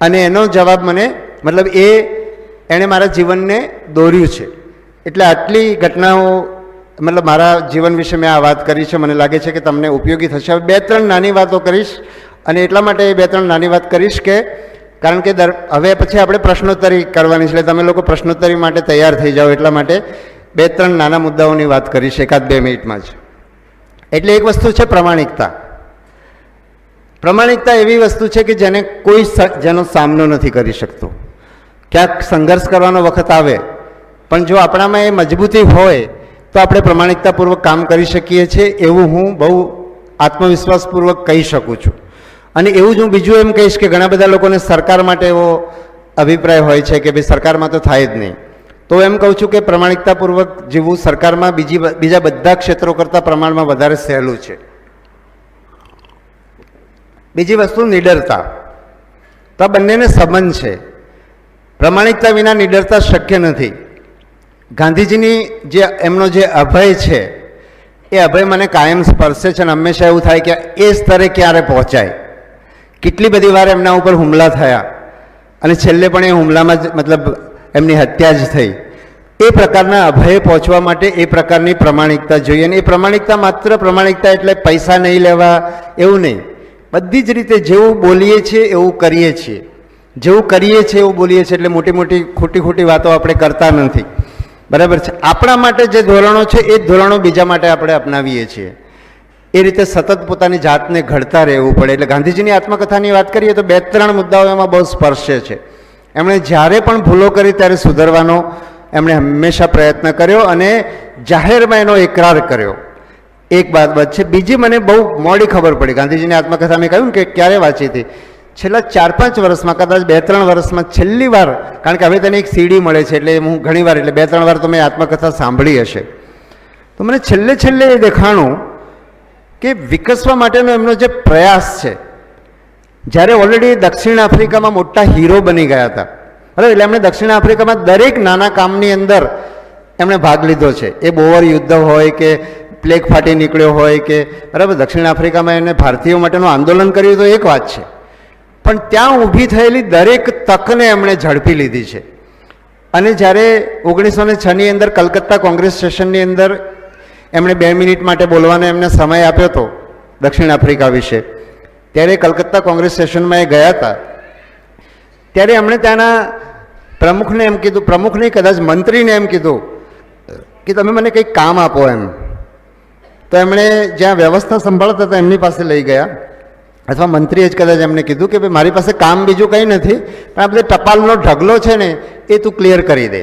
અને એનો જવાબ મને મતલબ એણે મારા જીવનને દોર્યું છે. એટલે આટલી ઘટનાઓ મતલબ મારા જીવન વિશે મેં આ વાત કરી છે. મને લાગે છે કે તમને ઉપયોગી થશે. હવે 2-3 નાની વાતો કરીશ, અને એટલા માટે 2-3 નાની વાત કરીશ કે કારણ કે હવે પછી આપણે પ્રશ્નોત્તરી કરવાની છે, એટલે તમે લોકો પ્રશ્નોત્તરી માટે તૈયાર થઈ જાઓ. એટલા માટે 2-3 નાના મુદ્દાઓની વાત કરીશ 1-2 મિનિટમાં જ. એટલે એક વસ્તુ છે પ્રમાણિકતા. પ્રમાણિકતા એવી વસ્તુ છે કે જેનો સામનો નથી કરી શકતો. ક્યાંક સંઘર્ષ કરવાનો વખત આવે, પણ જો આપણામાં એ મજબૂતી હોય તો આપણે પ્રમાણિકતાપૂર્વક કામ કરી શકીએ છીએ, એવું હું બહુ આત્મવિશ્વાસપૂર્વક કહી શકું છું. અને એવું જ હું બીજું એમ કહીશ કે ઘણા બધા લોકોને સરકાર માટે એવો અભિપ્રાય હોય છે કે ભાઈ સરકારમાં તો થાય જ નહીં. તો એમ કહું છું કે પ્રમાણિકતાપૂર્વક જીવવું સરકારમાં બીજા બધા ક્ષેત્રો કરતાં પ્રમાણમાં વધારે સહેલું છે. બીજી વસ્તુ નિડરતા. તો આ બંનેને સંબંધ છે. પ્રમાણિકતા વિના નિડરતા શક્ય નથી. ગાંધીજીની એમનો જે અભય છે એ અભય મને કાયમ સ્પર્શે છે, અને હંમેશા એવું થાય કે એ સ્તરે ક્યારે પહોંચાય. કેટલી બધી વાર એમના ઉપર હુમલા થયા, અને છેલ્લે પણ એ હુમલામાં જ મતલબ એમની હત્યા જ થઈ. એ પ્રકારના અભયે પહોંચવા માટે એ પ્રકારની પ્રમાણિકતા જોઈએ. અને એ પ્રમાણિકતા માત્ર પ્રમાણિકતા એટલે પૈસા નહીં લેવા એવું નહીં. બધી જ રીતે જેવું બોલીએ છીએ એવું કરીએ છીએ, જેવું કરીએ છીએ એવું બોલીએ છીએ. એટલે મોટી મોટી ખોટી વાતો આપણે કરતા નથી. બરાબર છે. આપણા માટે જે ધોરણો છે એ જ ધોરણો બીજા માટે આપણે અપનાવીએ છીએ. એ રીતે સતત પોતાની જાતને ઘડતા રહેવું પડે. એટલે ગાંધીજીની આત્મકથાની વાત કરીએ તો 2-3 મુદ્દાઓ એમાં બહુ સ્પર્શે છે. એમણે જ્યારે પણ ભૂલો કરી ત્યારે સુધારવાનો એમણે હંમેશા પ્રયત્ન કર્યો, અને જાહેરમાં એનો એકરાર કર્યો. એક બાબત છે. બીજી મને બહુ મોડી ખબર પડી. ગાંધીજીની આત્મકથા મેં કહ્યું કે ક્યારે વાંચી હતી, છેલ્લા 4-5 વર્ષમાં, કદાચ 2-3 વર્ષમાં છેલ્લી વાર, કારણ કે હવે તેને એક સીડી મળે છે, એટલે હું ઘણી વાર, એટલે 2-3 વાર તો મેં આત્મકથા સાંભળી હશે. તો મને છેલ્લે એ દેખાણું કે વિકસવા માટેનો એમનો જે પ્રયાસ છે, જ્યારે ઓલરેડી દક્ષિણ આફ્રિકામાં મોટા હીરો બની ગયા હતા, બરાબર, એટલે એમણે દક્ષિણ આફ્રિકામાં દરેક નાના કામની અંદર એમણે ભાગ લીધો છે. એ બોવર યુદ્ધ હોય કે પ્લેગ ફાટી નીકળ્યો હોય કે, બરાબર, દક્ષિણ આફ્રિકામાં એને ભારતીયો માટેનું આંદોલન કર્યું તો એક વાત છે, પણ ત્યાં ઊભી થયેલી દરેક તકને એમણે ઝડપી લીધી છે. અને જ્યારે 1906ની અંદર કલકત્તા કોંગ્રેસ સ્ટેશનની અંદર એમણે 2 મિનિટ માટે બોલવાનો એમને સમય આપ્યો હતો દક્ષિણ આફ્રિકા વિશે, ત્યારે કલકત્તા કોંગ્રેસ સ્ટેશનમાં એ ગયા હતા. ત્યારે એમણે ત્યાંના પ્રમુખને એમ કીધું, પ્રમુખ નહીં કદાચ મંત્રીને એમ કીધું કે તમે મને કંઈક કામ આપો એમ. તો એમણે જ્યાં વ્યવસ્થા સંભાળતા હતા એમની પાસે લઈ ગયા, અથવા મંત્રીએ જ કદાચ એમને કીધું કે ભાઈ મારી પાસે કામ બીજું કંઈ નથી, પણ આ બધે ટપાલનો ઢગલો છે ને એ તું ક્લિયર કરી દે.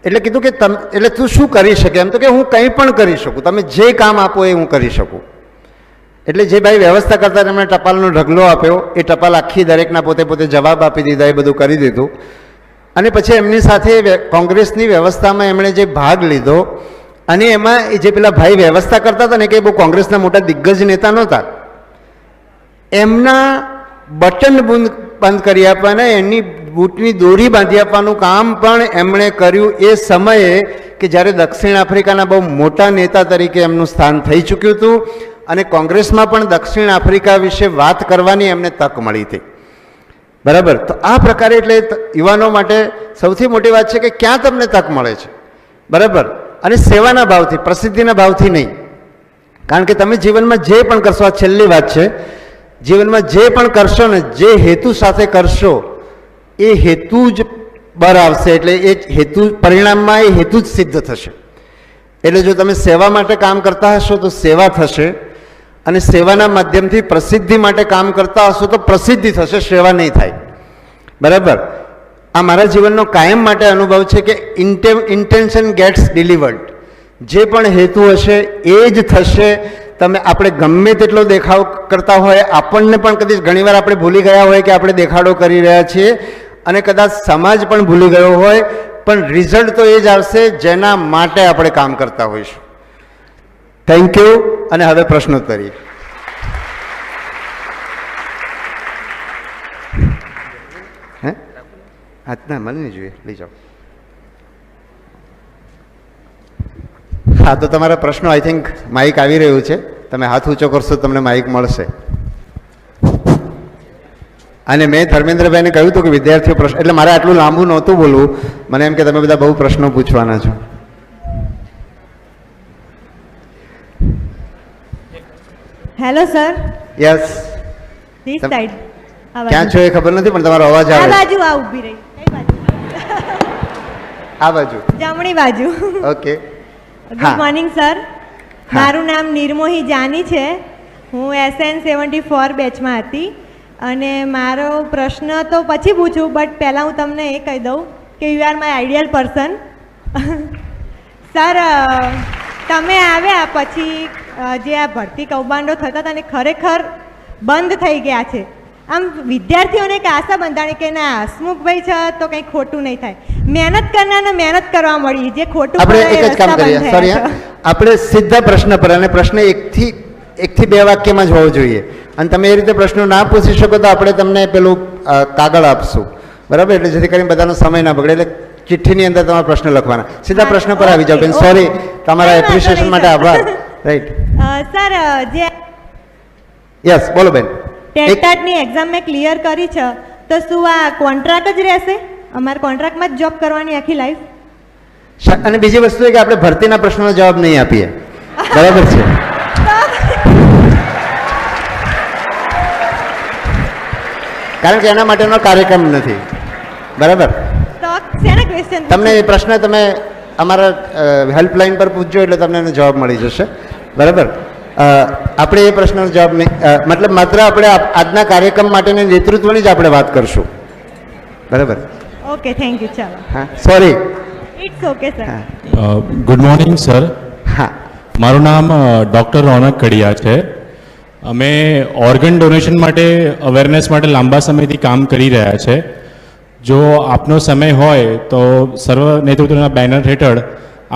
એટલે કીધું કે એટલે તું શું કરી શકે? એમ તો કે હું કંઈ પણ કરી શકું, તમે જે કામ આપો એ હું કરી શકું. એટલે જે ભાઈ વ્યવસ્થા કરતા એમણે ટપાલનો ઢગલો આપ્યો, એ ટપાલ આખી દરેકના પોતે જવાબ આપી દીધા, એ બધું કરી દીધું. અને પછી એમની સાથે કોંગ્રેસની વ્યવસ્થામાં એમણે જે ભાગ લીધો, અને એમાં જે પેલા ભાઈ વ્યવસ્થા કરતા હતા ને, કે બહુ કોંગ્રેસના મોટા દિગ્ગજ નેતા નહોતા, એમના બટન બંધ કરી આપવાના, એની બૂટની દોરી બાંધી આપવાનું કામ પણ એમણે કર્યું એ સમયે કે જ્યારે દક્ષિણ આફ્રિકાના બહુ મોટા નેતા તરીકે એમનું સ્થાન થઈ ચૂક્યું હતું, અને કોંગ્રેસમાં પણ દક્ષિણ આફ્રિકા વિશે વાત કરવાની એમને તક મળી હતી. બરાબર. તો આ પ્રકારે એટલે યુવાનો માટે સૌથી મોટી વાત છે કે ક્યાં તમને તક મળે છે, બરાબર, અને સેવાના ભાવથી, પ્રસિદ્ધિના ભાવથી નહીં. કારણ કે તમે જીવનમાં જે પણ કરશો, આ છેલ્લી વાત છે, જીવનમાં જે પણ કરશો ને, જે હેતુ સાથે કરશો એ હેતુ જ બહાર આવશે. એટલે એ હેતુ પરિણામમાં એ હેતુ જ સિદ્ધ થશે. એટલે જો તમે સેવા માટે કામ કરતા હશો તો સેવા થશે, અને સેવાના માધ્યમથી પ્રસિદ્ધિ માટે કામ કરતા હશો તો પ્રસિદ્ધિ થશે, સેવા નહીં થાય. બરાબર. આ મારા જીવનનો કાયમ માટે અનુભવ છે કે ઇન્ટેન્શન ગેટ્સ ડિલિવર્ડ. જે પણ હેતુ હશે એ જ થશે. તમે આપણે ગમે તેટલો દેખાવ કરતા હોય, આપણને પણ કદાચ ઘણીવાર આપણે ભૂલી ગયા હોય કે આપણે દેખાડો કરી રહ્યા છીએ, અને કદાચ સમાજ પણ ભૂલી ગયો હોય, પણ રિઝલ્ટ તો એ જ આવશે જેના માટે આપણે કામ કરતા હોઈશું. Thank you. અને હવે પ્રશ્નોત્તરી. હે ના મને નહીં જોઈએ, લઈ જાઓ. હા, તો તમારા પ્રશ્નો આઈ થિંક માઇક આવી રહ્યું છે, તમે હાથ ઊંચો કરશો તો તમને માઇક મળશે. અને મેં ધર્મેન્દ્રભાઈને કહ્યું હતું કે વિદ્યાર્થીઓ પ્રશ્ન, એટલે મારે આટલું લાંબુ નહોતું બોલવું, મને એમ કે તમે બધા બહુ પ્રશ્નો પૂછવાના છો. Hello sir. Yes. This side. ક્યાં છો એ ખબર નથી, પણ તમારો અવાજ આ આવે. બાજુ આ ઊભી રહી. કઈ બાજુ? આ બાજુ. જમણી બાજુ. ઓકે. Good morning sir. મારું નામ નિર્મોહી જાની છે. હું SN74 બેચમાં હતી અને મારો પ્રશ્ન તો પછી પૂછું, બટ પહેલાં હું તમને એ કહી દઉં કે you are my ideal person. Sir, તમે આવ્યા પછી જે આ ભરતી કૌભાંડો થતા હતા ને ખરેખર બંધ થઈ ગયા છે. આમ વિદ્યાર્થીઓને એક આશા બંધાણી કે ના હસમુખભાઈ છે તો કંઈ ખોટું નહીં થાય. મહેનત કરનારને મહેનત કરવા મળી, જે ખોટું આપણે એક જ કામ કરીએ. સોરી, આપણે સીધા પ્રશ્ન પર, અને પ્રશ્ન એકથી 2 વાક્યમાં જ હોવો જોઈએ. અને તમે એ રીતે પ્રશ્નો ના પૂછી શકો તો આપણે તમને પેલું કાગળ આપશું, બરાબર? એટલે જેથી કરીને બધાનો સમય ના બગડે. એટલે ચિઠ્ઠીની અંદર તમારા પ્રશ્ન લખવાના. સીધા પ્રશ્ન પર આવી જાઓ બેન. સોરી, તમારા એપ્રિસિએશન માટે આભાર. રાઈટ સર, જે યસ, બોલો બેન. ટેટની એક્ઝામ મેં ક્લિયર કરી છે, તો શું આ કોન્ટ્રાક્ટ જ રહેશે? અમારે કોન્ટ્રાક્ટમાં જ જોબ કરવાની આખી લાઈફ? અને બીજી વસ્તુ એ કે આપણે ભરતીના પ્રશ્નનો જવાબ નહીં આપીએ, બરાબર છે? કારણ કે એના માટેનો કાર્યક્રમ નથી, બરાબર? તમને એ પ્રશ્ન તમે અમારા હેલ્પલાઇન પર પૂછજો, એટલે તમને એનો જવાબ મળી જશે, બરાબર? આપણે એ પ્રશ્નનો જવાબ નહીં, મતલબ માત્ર આપણે આજના કાર્યક્રમ માટેની નેતૃત્વની જ આપણે વાત કરશું, બરાબર? Okay, thank you. ચાલો. હા, sorry. It's okay sir. Good morning sir. હા, મારું નામ ડૉક્ટર રોનક કડિયા છે. અમે ઓર્ગન ડોનેશન માટે અવેરનેસ માટે લાંબા સમયથી કામ કરી રહ્યા છે. જો આપનો સમય હોય તો સર્વ નેતૃત્વના બેનર હેઠળ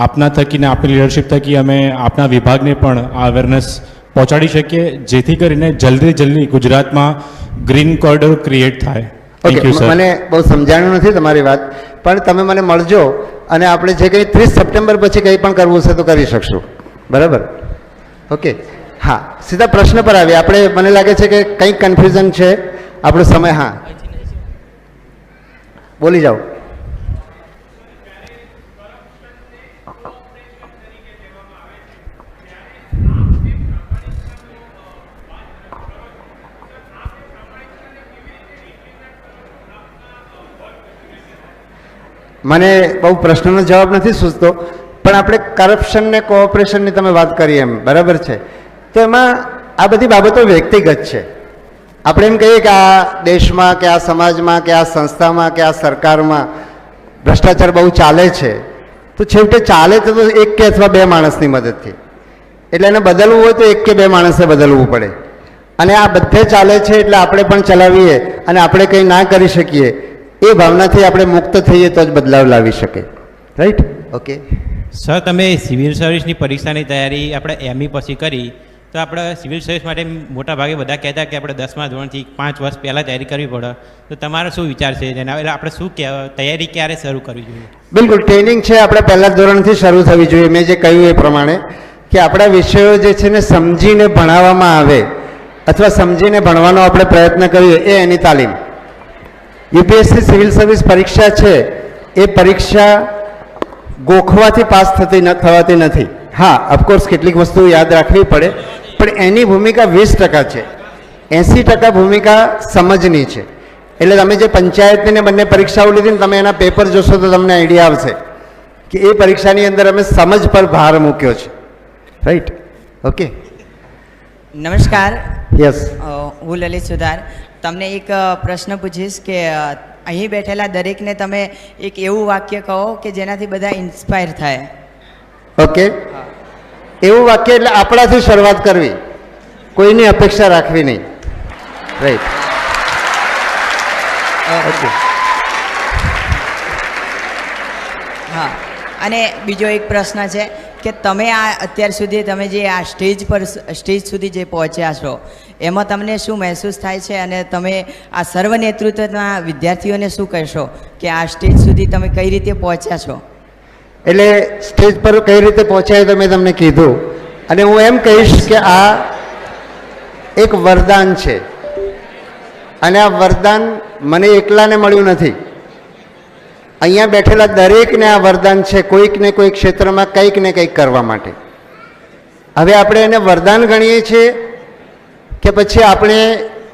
આપના થકી ને આપની લીડરશિપ થકી અમે આપના વિભાગને પણ આ અવેરનેસ પહોંચાડી શકીએ, જેથી કરીને જલ્દી ગુજરાતમાં ગ્રીન કોરિડોર ક્રિએટ થાય. ઓકે, મને બહુ સમજાણું નથી તમારી વાત, પણ તમે મને મળજો અને આપણે જે કંઈ 30 સપ્ટેમ્બર પછી કંઈ પણ કરવું છે તો કરી શકશું, બરાબર? ઓકે. હા, સીધા પ્રશ્ન પર આવીએ આપણે. મને લાગે છે કે કંઈક કન્ફ્યુઝન છે. આપણો સમય, હા, બોલી જાઓ. મને બહુ પ્રશ્નનો જવાબ નથી સૂચતો, પણ આપણે કરપ્શન ને કોઓપરેશનની તમે વાત કરી એમ, બરાબર છે? તો એમાં આ બધી બાબતો વ્યક્તિગત છે. આપણે એમ કહીએ કે આ દેશમાં કે આ સમાજમાં કે આ સંસ્થામાં કે આ સરકારમાં ભ્રષ્ટાચાર બહુ ચાલે છે, તો છેવટે ચાલે તો 1 કે અથવા 2 માણસની મદદથી. એટલે એને બદલવું હોય તો 1 કે 2 માણસે બદલવું પડે. અને આ બધે ચાલે છે એટલે આપણે પણ ચલાવીએ અને આપણે કંઈ ના કરી શકીએ એ ભાવનાથી આપણે મુક્ત થઈએ તો જ બદલાવ લાવી શકે. રાઈટ? ઓકે સર, તમે સિવિલ સર્વિસની પરીક્ષાની તૈયારી આપણે ME પછી કરી, તો આપણે સિવિલ સર્વિસ માટે મોટા ભાગે બધા કહેતા કે આપણે 10મા ધોરણથી 5 વર્ષ પહેલાં તૈયારી કરવી પડે, તો તમારો શું વિચાર છે જેના એટલે આપણે શું તૈયારી ક્યારે શરૂ કરવી જોઈએ? બિલકુલ, ટ્રેનિંગ છે આપણે પહેલા ધોરણથી શરૂ થવી જોઈએ. મેં જે કહ્યું એ પ્રમાણે કે આપણા વિષયો જે છે ને સમજીને ભણાવવામાં આવે અથવા સમજીને ભણવાનો આપણે પ્રયત્ન કરીએ, એ એની તાલીમ. UPSC સિવિલ સર્વિસ પરીક્ષા છે એ પરીક્ષા ગોખવાથી પાસ થવાતી નથી. હા, ઓફકોર્સ કેટલીક વસ્તુ યાદ રાખવી પડે, પણ એની ભૂમિકા 20% છે. 80% ભૂમિકા સમજની છે. એટલે તમે જે પંચાયતની ને બંને પરીક્ષાઓ લીધી ને તમે એના પેપર જોશો તો તમને આઈડિયા આવશે કે એ પરીક્ષાની અંદર અમે સમજ પર ભાર મૂક્યો છે. રાઈટ? ઓકે. નમસ્કાર. યસ. હું લલિત સુધાર. તમને એક પ્રશ્ન પૂછીશ કે અહીં બેઠેલા દરેકને તમે એક એવું વાક્ય કહો કે જેનાથી બધા ઇન્સ્પાયર થાય. ઓકે. એવું વાક્ય એટલે આપણાથી શરૂઆત કરવી, કોઈની અપેક્ષા રાખવી નહીં. રાઈટ? ઓકે. હા, અને બીજો એક પ્રશ્ન છે કે તમે આ અત્યાર સુધી તમે જે આ સ્ટેજ સુધી જે પહોંચ્યા છો, એમાં તમને શું મહેસૂસ થાય છે અને તમે આ સર્વ નેતૃત્વના વિદ્યાર્થીઓને શું કહેશો કે આ સ્ટેજ સુધી તમે કઈ રીતે પહોંચ્યા છો? એટલે સ્ટેજ પર કઈ રીતે પહોંચાય તો મેં તમને કીધું, અને હું એમ કહીશ કે આ એક વરદાન છે, અને આ વરદાન મને એકલાને મળ્યું નથી. અહીંયા બેઠેલા દરેકને આ વરદાન છે, કોઈક ને કોઈક ક્ષેત્રમાં કંઈક ને કંઈક કરવા માટે. હવે આપણે એને વરદાન ગણીએ છીએ કે પછી આપણે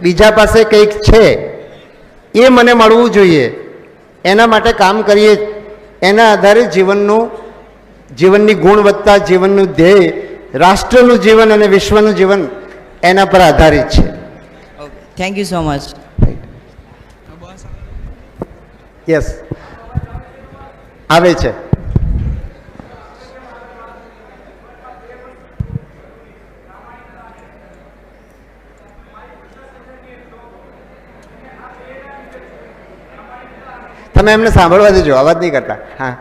બીજા પાસે કંઈક છે એ મને મળવું જોઈએ એના માટે કામ કરીએ, એના આધારે જીવનની ગુણવત્તા, જીવનનું ધ્યેય, રાષ્ટ્રનું જીવન અને વિશ્વનું જીવન એના પર આધારિત છે. Okay, thank you so much. Yes, આવે છે. તમે એમને સાંભળવા દેજો, અવાજ નહીં કરતા. હા,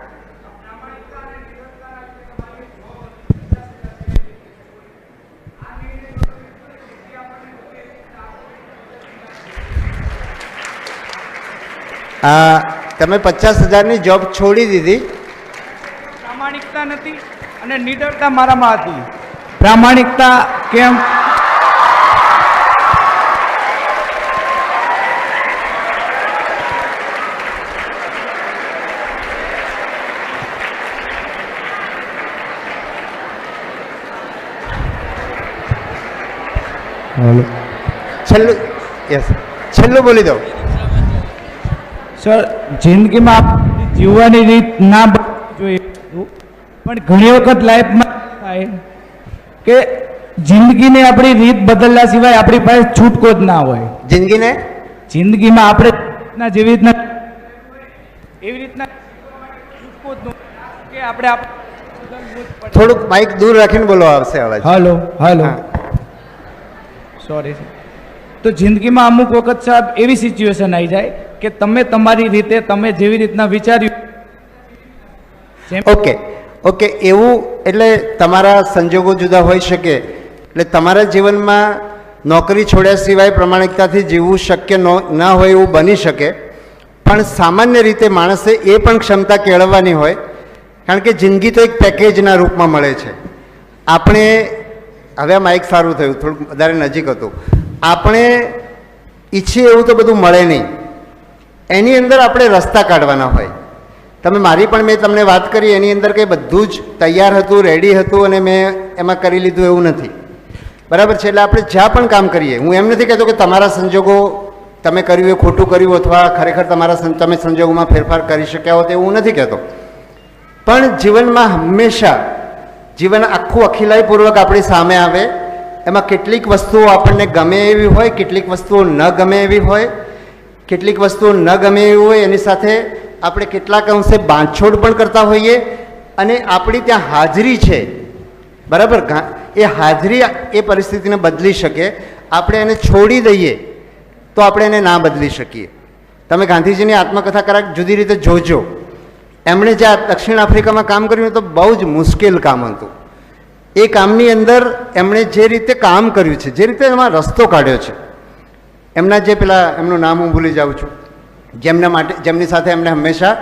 તમે 50,000ની જોબ છોડી દીધી. પ્રામાણિકતા નથી અને નિડરતા મારામાં હતી. પ્રામાણિકતા કેમ? છેલ્લું, યસ, છેલ્લું બોલી દો. સર, જિંદગીમાં જીવવાની રીત ના બદલવી જોઈએ, પણ ઘણી વખત લાઈફમાં થાય કે જિંદગીને આપણી રીત બદલ્યા સિવાય આપણી પાસે છૂટકો જ ના હોય. જિંદગીમાં આપણે જેવી રીતના એવી રીતના છૂટકો જ ન કે આપણે થોડુંક માઇક દૂર રાખીને બોલો, આવશે અવાજ. હાલો હાલો, સોરી. તો જિંદગીમાં અમુક વખત સાહેબ એવી સિચ્યુએશન આવી જાય કે તમે તમારી રીતે, તમે જેવી રીતના વિચાર્યું. ઓકે ઓકે, એવું એટલે તમારા સંજોગો જુદા હોઈ શકે, એટલે તમારા જીવનમાં નોકરી છોડ્યા સિવાય પ્રમાણિકતાથી જીવવું શક્ય ના હોય એવું બની શકે, પણ સામાન્ય રીતે માણસે એ પણ ક્ષમતા કેળવવાની હોય, કારણ કે જિંદગી તો એક પેકેજના રૂપમાં મળે છે. આપણે હવે આ માઇક સારું થયું, થોડુંક વધારે નજીક હતું. આપણે ઈચ્છીએ એવું તો બધું મળે નહીં, એની અંદર આપણે રસ્તા કાઢવાના હોય. તમે મારી પણ મેં તમને વાત કરી, એની અંદર કંઈ બધું જ તૈયાર હતું, રેડી હતું, અને મેં એમાં કરી લીધું એવું નથી. બરાબર છે? એટલે આપણે જ્યાં પણ કામ કરીએ, હું એમ નથી કહેતો કે તમારા સંજોગો તમે કર્યું એ ખોટું કર્યું, અથવા ખરેખર તમે સંજોગોમાં ફેરફાર કરી શક્યા હો તો એવું નથી કહેતો, પણ જીવનમાં હંમેશા જીવન આખું અખિલાઈપૂર્વક આપણી સામે આવે. એમાં કેટલીક વસ્તુઓ આપણને ગમે એવી હોય, કેટલીક વસ્તુઓ ન ગમે એવી હોય. કેટલીક વસ્તુઓ ન ગમે એવી હોય એની સાથે આપણે કેટલાક અંશે બાંધછોડ પણ કરતા હોઈએ, અને આપણી ત્યાં હાજરી છે, બરાબર, એ હાજરી એ પરિસ્થિતિને બદલી શકે. આપણે એને છોડી દઈએ તો આપણે એને ના બદલી શકીએ. તમે ગાંધીજીની આત્મકથા કરાક જુદી રીતે જોજો. એમણે જે દક્ષિણ આફ્રિકામાં કામ કર્યું તો બહુ જ મુશ્કેલ કામ હતું. એ કામની અંદર એમણે જે રીતે કામ કર્યું છે, જે રીતે એમાં રસ્તો કાઢ્યો છે, એમના જે પેલા, એમનું નામ હું ભૂલી જાઉં છું, જેમની સાથે એમને હંમેશા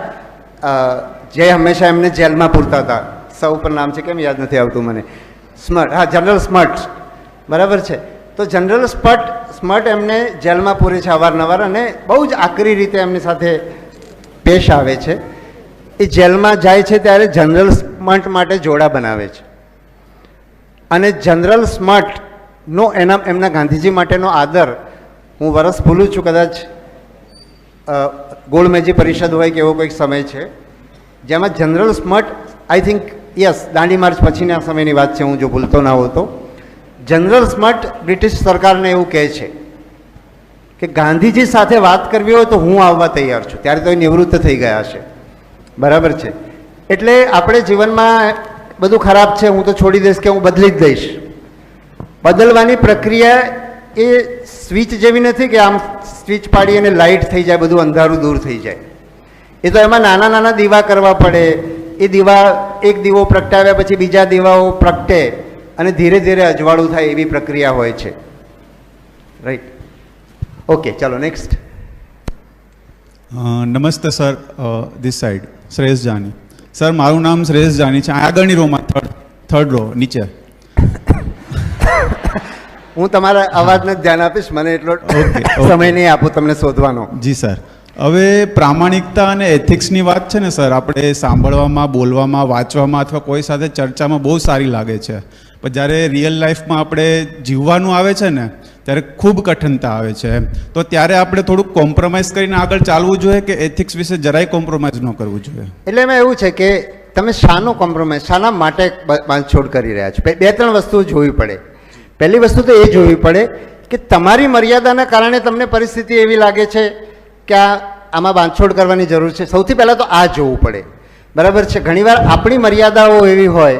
એમને જેલમાં પૂરતા હતા, સૌ પર નામ છે, કેમ યાદ નથી આવતું મને. સ્મર્ટ, હા, જનરલ સ્મર્ટ, બરાબર છે. તો જનરલ સ્મર્ટ એમને જેલમાં પૂરે છે અવારનવાર, અને બહુ જ આકરી રીતે એમની સાથે પેશ આવે છે. એ જેલમાં જાય છે ત્યારે જનરલ સ્મર્ટ માટે જોડા બનાવે છે, અને જનરલ સ્મર્ટનો એમના ગાંધીજી માટેનો આદર, હું વરસ ભૂલું છું, કદાચ ગોળમેજી પરિષદ હોય કે એવો કોઈક સમય છે, જેમાં general smart, I think, yes, Dandi march પછીના સમયની વાત છે, હું જો ભૂલતો ના હોતો, જનરલ સ્મર્ટ બ્રિટિશ સરકારને એવું કહે છે કે ગાંધીજી સાથે વાત કરવી હોય તો હું આવવા તૈયાર છું. ત્યારે તો એ નિવૃત્ત થઈ ગયા છે, બરાબર છે. એટલે આપણે જીવનમાં બધું ખરાબ છે, હું તો છોડી દઈશ કે હું બદલી જ દઈશ. બદલવાની પ્રક્રિયા એ સ્વિચ જેવી નથી કે આમ સ્વિચ પાડી અને લાઇટ થઈ જાય, બધું અંધારું દૂર થઈ જાય. એ તો એમાં નાના નાના દીવા કરવા પડે. એ દીવા, એક દીવો પ્રગટાવ્યા પછી બીજા દીવાઓ પ્રગટે અને ધીરે ધીરે અજવાળું થાય, એવી પ્રક્રિયા હોય છે. રાઈટ? ઓકે, ચાલો નેક્સ્ટ. નમસ્તે sir, this side, Shreyas Jani. Sir મારું નામ શ્રેયસ જાની છે, આગળની રોમાં થર્ડ રો નીચે. હું તમારા અવાજને જ ધ્યાન આપીશ, મને એટલો સમય નહીં આપું તમને શોધવાનો. જી સર. હવે પ્રામાણિકતા અને એથિક્સની વાત છે ને સર, આપણે સાંભળવામાં, બોલવામાં, વાંચવામાં અથવા કોઈ સાથે ચર્ચામાં બહુ સારી લાગે છે, પણ જ્યારે રિયલ લાઈફમાં આપણે જીવવાનું આવે છે ને ત્યારે ખૂબ કઠિનતા આવે છે. તો ત્યારે આપણે થોડુંક કોમ્પ્રોમાઇઝ કરીને આગળ ચાલવું જોઈએ કે એથિક્સ વિશે જરાય કોમ્પ્રોમાઇઝ ન કરવું જોઈએ? એટલે એમાં એવું છે કે તમે શાનો કોમ્પ્રોમાઇઝ, શાના માટે બાંધછોડ કરી રહ્યા છો? બે ત્રણ વસ્તુઓ જોવી પડે. પહેલી વસ્તુ તો એ જોવી પડે કે તમારી મર્યાદાના કારણે તમને પરિસ્થિતિ એવી લાગે છે કે આમાં બાંધછોડ કરવાની જરૂર છે. સૌથી પહેલાં તો આ જોવું પડે, બરાબર છે. ઘણીવાર આપણી મર્યાદાઓ એવી હોય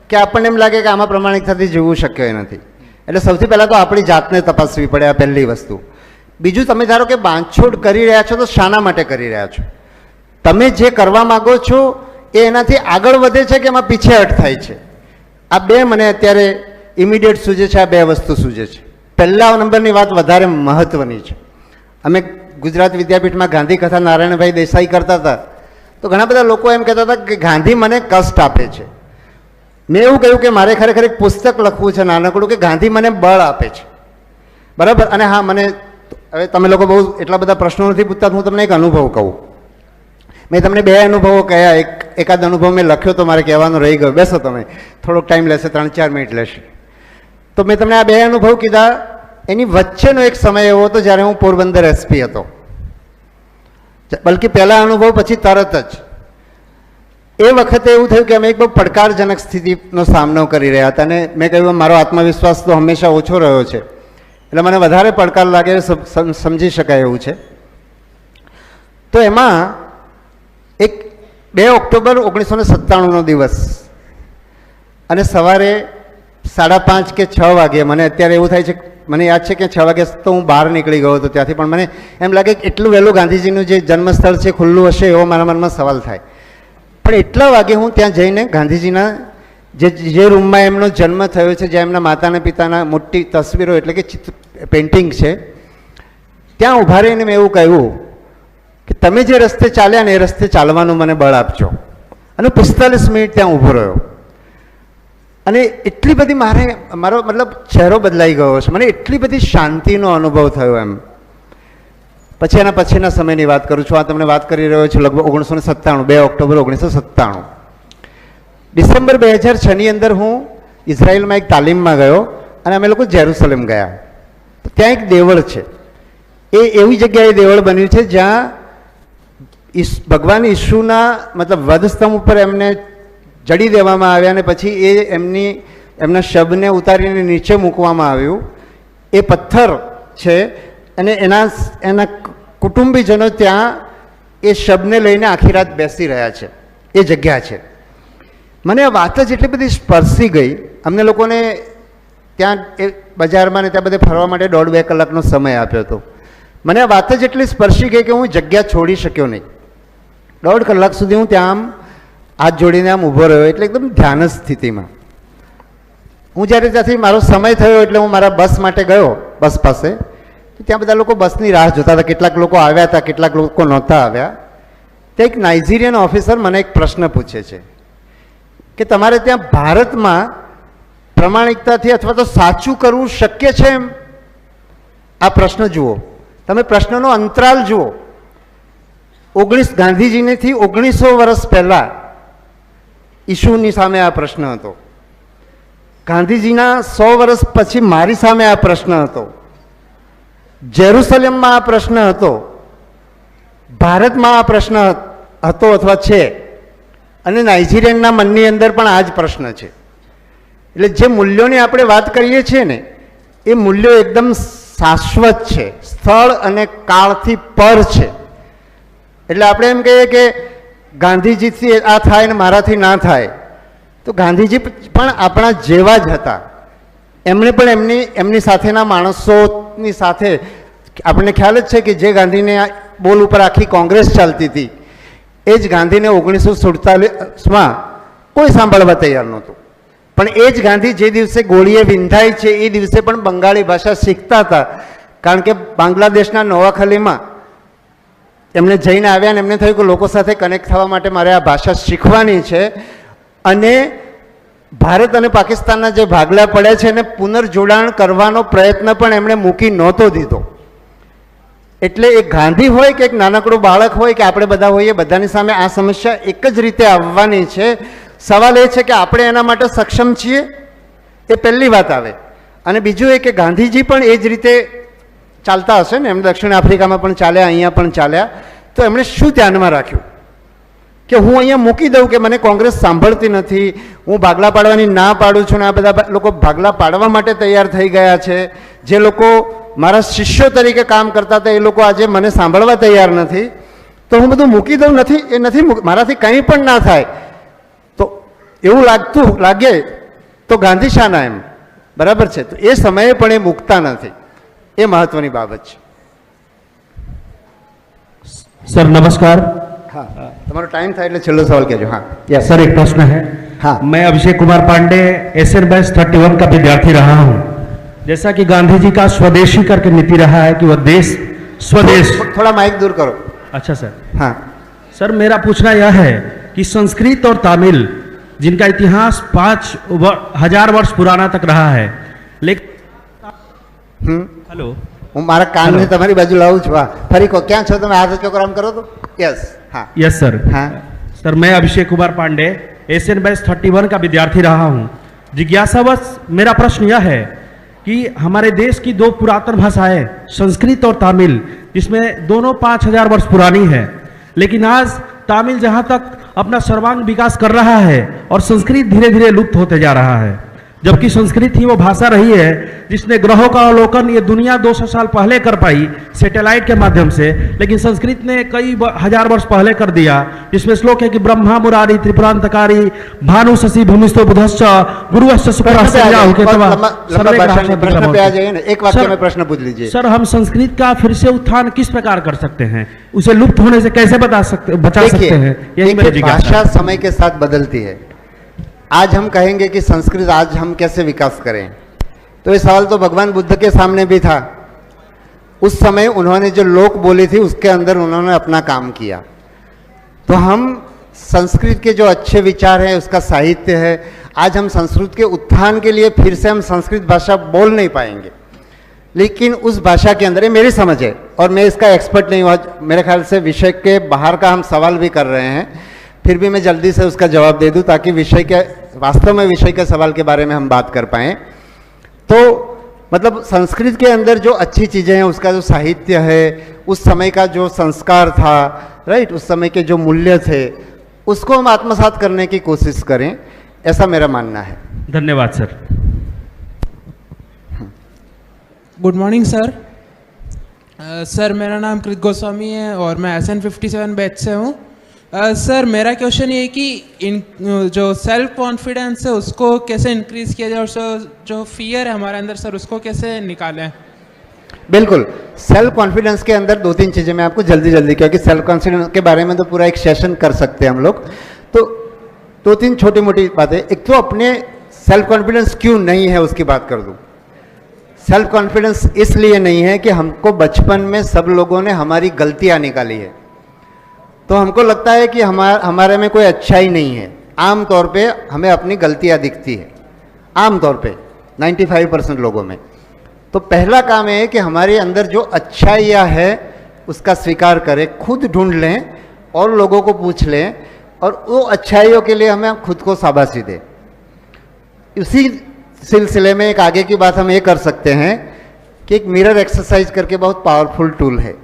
કે આપણને એમ લાગે કે આમાં પ્રમાણિકતાથી જીવવું શક્ય નથી. એટલે સૌથી પહેલાં તો આપણી જાતને તપાસવી પડે, આ પહેલી વસ્તુ. બીજું, તમે ધારો કે બાંધછોડ કરી રહ્યા છો તો શાના માટે કરી રહ્યા છો? તમે જે કરવા માગો છો એ એનાથી આગળ વધે છે કે એમાં પીછેહટ થાય છે? આ બે મને અત્યારે ઇમિડિયેટ સૂજે છે, આ બે વસ્તુ સૂજે છે. પહેલા નંબરની વાત વધારે મહત્ત્વની છે. અમે ગુજરાત વિદ્યાપીઠમાં ગાંધી કથા નારાયણભાઈ દેસાઈ કરતા હતા તો ઘણા બધા લોકો એમ કહેતા હતા કે ગાંધી મને કષ્ટ આપે છે. મેં એવું કહ્યું કે મારે ખરેખર એક પુસ્તક લખવું છે નાનકડું કે ગાંધી મને બળ આપે છે, બરાબર. અને હા, મને હવે તમે લોકો બહુ એટલા બધા પ્રશ્નો નથી પૂછતા, હું તમને એક અનુભવ કહું. મેં તમને બે અનુભવો કહ્યા, એકાદ અનુભવ મેં લખ્યો તો મારે કહેવાનો રહી ગયો. બેસો તમે, થોડોક ટાઈમ લેશે, 3-4 મિનિટ લેશે. તો મેં તમને આ બે અનુભવ કીધા. એની વચ્ચેનો એક સમય એવો હતો જ્યારે હું પોરબંદર એસપી હતો, બલકે પહેલા અનુભવ પછી તરત જ. એ વખતે એવું થયું કે અમે એક બહુ પડકારજનક સ્થિતિનો સામનો કરી રહ્યા હતા અને મેં કહ્યું મારો આત્મવિશ્વાસ તો હંમેશા ઓછો રહ્યો છે, એટલે મને વધારે પડકાર લાગે સમજી શકાય એવું છે. તો એમાં 2 ઓક્ટોબર 1997નો દિવસ અને સવારે 5:30 કે 6 વાગે, મને અત્યારે એવું થાય છે, મને યાદ છે કે 6 વાગે તો હું બહાર નીકળી ગયો હતો ત્યાંથી, પણ મને એમ લાગે કે એટલું વહેલું ગાંધીજીનું જે જન્મસ્થળ છે ખુલ્લું હશે એવો મારા મનમાં સવાલ થાય. પણ એટલા વાગે હું ત્યાં જઈને ગાંધીજીના જે રૂમમાં એમનો જન્મ થયો છે, જ્યાં એમના માતાના પિતાના મોટી તસવીરો એટલે કે પેઇન્ટિંગ છે, ત્યાં ઊભા રહીને મેં એવું કહ્યું કે તમે જે રસ્તે ચાલ્યા ને એ રસ્તે ચાલવાનું મને બળ આપજો. અને 45 મિનિટ ત્યાં ઊભો રહ્યો અને એટલી બધી મારો મતલબ ચહેરો બદલાઈ ગયો છે, મને એટલી બધી શાંતિનો અનુભવ થયો એમ. પછી એના પછીના સમયની વાત કરું છું. આ તમને વાત કરી રહ્યો છું લગભગ 1997, 2 ઓક્ટોબર 1997. ડિસેમ્બર 2006ની અંદર હું ઇઝરાયલમાં એક તાલીમમાં ગયો અને અમે લોકો જેરુસલેમ ગયા. ત્યાં એક દેવળ છે, એ એવી જગ્યાએ દેવળ બન્યું છે જ્યાં ભગવાન ઈશુના મતલબ વધસ્તંભ ઉપર એમને જડી દેવામાં આવ્યા અને પછી એમના શબને ઉતારીને નીચે મૂકવામાં આવ્યું. એ પથ્થર છે અને એના કુટુંબીજનો ત્યાં એ શબને લઈને આખી રાત બેસી રહ્યા છે. એ જગ્યા છે. મને આ વાત જ એટલી બધી સ્પર્શી ગઈ. અમને લોકોને ત્યાં એ બજારમાં ને ત્યાં બધે ફરવા માટે 1.5-2 કલાકનો સમય આપ્યો હતો. મને આ વાત જ એટલી સ્પર્શી ગઈ કે હું જગ્યા છોડી શક્યો નહીં. 1.5 કલાક સુધી હું ત્યાં આમ હાથ જોડીને આમ ઊભો રહ્યો, એટલે એકદમ ધ્યાન સ્થિતિમાં. હું જ્યારે ત્યાંથી મારો સમય થયો એટલે હું મારા બસ માટે ગયો, બસ પાસે. ત્યાં બધા લોકો બસની રાહ જોતા હતા. કેટલાક લોકો આવ્યા હતા, કેટલાક લોકો નહોતા આવ્યા. ત્યાં એક નાઇજીરિયન ઓફિસર મને એક પ્રશ્ન પૂછે છે કે તમારે ત્યાં ભારતમાં પ્રમાણિકતાથી અથવા તો સાચું કરવું શક્ય છે એમ? આ પ્રશ્ન જુઓ તમે, પ્રશ્નનો અંતરાલ જુઓ. ગાંધીજીનેથી 1900 વર્ષ પહેલાં ઈશુની સામે આ પ્રશ્ન હતો. ગાંધીજીના 100 વર્ષ પછી મારી સામે આ પ્રશ્ન હતો. જેરુસલેમમાં આ પ્રશ્ન હતો. ભારતમાં આ પ્રશ્ન હતો અથવા છે. અને નાઇજીરિયનના મનની અંદર પણ આ જ પ્રશ્ન છે. એટલે જે મૂલ્યોની આપણે વાત કરીએ છીએ ને એ મૂલ્યો એકદમ શાશ્વત છે, સ્થળ અને કાળથી પર છે. એટલે આપણે એમ કહીએ કે ગાંધીજીથી આ થાય ને મારાથી ના થાય, તો ગાંધીજી પણ આપણા જેવા જ હતા. એમણે પણ એમની સાથેના માણસોની સાથે, આપણને ખ્યાલ જ છે કે જે ગાંધીને બોલ ઉપર આખી કોંગ્રેસ ચાલતી હતી એ જ ગાંધીને 1947માં કોઈ સાંભળવા તૈયાર નહોતું. પણ એ જ ગાંધી જે દિવસે ગોળીએ વિંધાય છે એ દિવસે પણ બંગાળી ભાષા શીખતા હતા, કારણ કે બાંગ્લાદેશના નોવાખલીમાં એમને જઈને આવ્યા અને એમને થયું કે લોકો સાથે કનેક્ટ થવા માટે મારે આ ભાષા શીખવાની છે, અને ભારત અને પાકિસ્તાનના જે ભાગલા પડ્યા છે એને પુનર્જોડાણ કરવાનો પ્રયત્ન પણ એમણે મૂકી નહોતો દીધો. એટલે એક ગાંધી હોય કે એક નાનકડું બાળક હોય કે આપણે બધા હોઈએ, બધાની સામે આ સમસ્યા એક જ રીતે આવવાની છે. સવાલ એ છે કે આપણે એના માટે સક્ષમ છીએ, એ પહેલી વાત આવે. અને બીજું એ કે ગાંધીજી પણ એ જ રીતે ચાલતા હશે ને, એમ દક્ષિણ આફ્રિકામાં પણ ચાલ્યા, અહીંયા પણ ચાલ્યા, તો એમણે શું ધ્યાનમાં રાખ્યું કે હું અહીંયા મૂકી દઉં કે મને કોંગ્રેસ સાંભળતી નથી, હું ભાગલા પાડવાની ના પાડું છું, ને આ બધા લોકો ભાગલા પાડવા માટે તૈયાર થઈ ગયા છે. જે લોકો મારા શિષ્યો તરીકે કામ કરતા હતા એ લોકો આજે મને સાંભળવા તૈયાર નથી, તો હું બધું મૂકી દઉં. નથી, એ નથી, મારાથી કંઈ પણ ના થાય. તો એવું લાગે તો ગાંધી શાના એમ, બરાબર છે. તો એ સમયે પણ એ મૂકતા નથી, એ મહત્વની બાબત છે. सर नमस्कार। हाँ, तुम्हारा टाइम था એટલે છેલ્લો સવાલ કહેજો. हाँ या सर एक प्रश्न है। हाँ, मैं अभिषेक कुमार पांडे एशियन बैच 31 का विद्यार्थी रहा हूँ। जैसा कि गांधी जी का स्वदेशी करके नीति रहा है कि वह देश स्वदेश। थोड़ा माइक दूर करो। अच्छा सर। हाँ सर, मेरा पूछना यह है कि संस्कृत और तमिल जिनका इतिहास 5000 वर्ष पुराना तक रहा है, लेकिन हेलो, હું મારા કાનને તમારી બાજુ લાવું છું. હા, ફરી કહો, ક્યાં છો તમે? હાથ ઊંચો આમ કરો તો. યસ. हाँ यस सर। हाँ सर, मैं अभिषेक कुमार पांडे एशियन बैच 31 का विद्यार्थी रहा हूँ। जिज्ञासावश मेरा प्रश्न यह है कि हमारे देश की दो पुरातन भाषाएं संस्कृत और तमिल, जिसमें दोनों 5000 वर्ष पुरानी है, लेकिन आज तमिल जहाँ तक अपना सर्वांग विकास कर रहा है और संस्कृत धीरे धीरे लुप्त होते जा रहा है, जबकि संस्कृत ही वो भाषा रही है जिसने ग्रहों का अवलोकन ये दुनिया 200 साल पहले कर पाई सैटेलाइट के माध्यम से, लेकिन संस्कृत ने कई हजार वर्ष पहले कर दिया। जिसमें श्लोक है कि ब्रह्मा मुरारी त्रिपुरांतकारी भानु शशि भूमिस्थो बुधश्च गुरुश्च शुक्रश्च राहु केतवः। प्रश्न पे आ जाइए ना, एक वाक्य में प्रश्न पूछ लीजिए। सर, हम संस्कृत का फिर से उत्थान किस प्रकार कर सकते हैं, उसे लुप्त होने से कैसे बचा सकते हैं? यही मेरी जिज्ञासा। भाषा समय के साथ बदलती है। आज हम कहेंगे कि संस्कृत आज हम कैसे विकास करें, तो ये सवाल तो भगवान बुद्ध के सामने भी था। उस समय उन्होंने जो लोक बोली थी उसके अंदर उन्होंने अपना काम किया। तो हम संस्कृत के जो अच्छे विचार हैं, उसका साहित्य है, आज हम संस्कृत के उत्थान के लिए फिर से हम संस्कृत भाषा बोल नहीं पाएंगे, लेकिन उस भाषा के अंदर, ये मेरी समझ है और मैं इसका एक्सपर्ट नहीं हुआ, मेरे ख्याल से विषय के बाहर का हम सवाल भी कर रहे हैं, फिर भी मैं जल्दी से उसका जवाब दे दूं ताकि विषय के, वास्तव में विषय के सवाल के बारे में हम बात कर पाएँ। तो मतलब संस्कृत के अंदर जो अच्छी चीज़ें हैं, उसका जो साहित्य है, उस समय का जो संस्कार था, राइट, उस समय के जो मूल्य थे, उसको हम आत्मसात करने की कोशिश करें, ऐसा मेरा मानना है। धन्यवाद sir. Good morning sir. Sir, मेरा नाम कृत गोस्वामी है और मैं SN 57 बैच से हूँ। सर, मेरा क्वेश्चन ये है कि जो सेल्फ कॉन्फिडेंस है उसको कैसे इंक्रीज किया जाए और जो फियर है हमारे अंदर सर उसको कैसे निकालें? बिल्कुल, सेल्फ कॉन्फिडेंस के अंदर दो तीन चीज़ें मैं आपको जल्दी क्योंकि सेल्फ कॉन्फिडेंस के बारे में तो पूरा एक सेशन कर सकते हैं हम लोग, तो दो तीन छोटी मोटी बातें। एक तो अपने सेल्फ कॉन्फिडेंस क्यों नहीं है उसकी बात कर दूँ। सेल्फ कॉन्फिडेंस इसलिए नहीं है कि हमको बचपन में सब लोगों ने हमारी गलतियाँ निकाली है, तो हमको लगता है कि हमारे में कोई अच्छाई नहीं है। आम तौर पे हमें अपनी गलतियां दिखती है, आम तौर पे 95% लोगों में। तो पहला काम है कि हमारे अंदर जो अच्छाइयाँ है उसका स्वीकार करें, खुद ढूंढ लें और लोगों को पूछ लें, और वो अच्छाइयों के लिए हमें खुद को शाबाशी दें। उसी सिलसिले में एक आगे की बात हम ये कर सकते हैं कि एक मिरर एक्सरसाइज करके बहुत पावरफुल टूल है।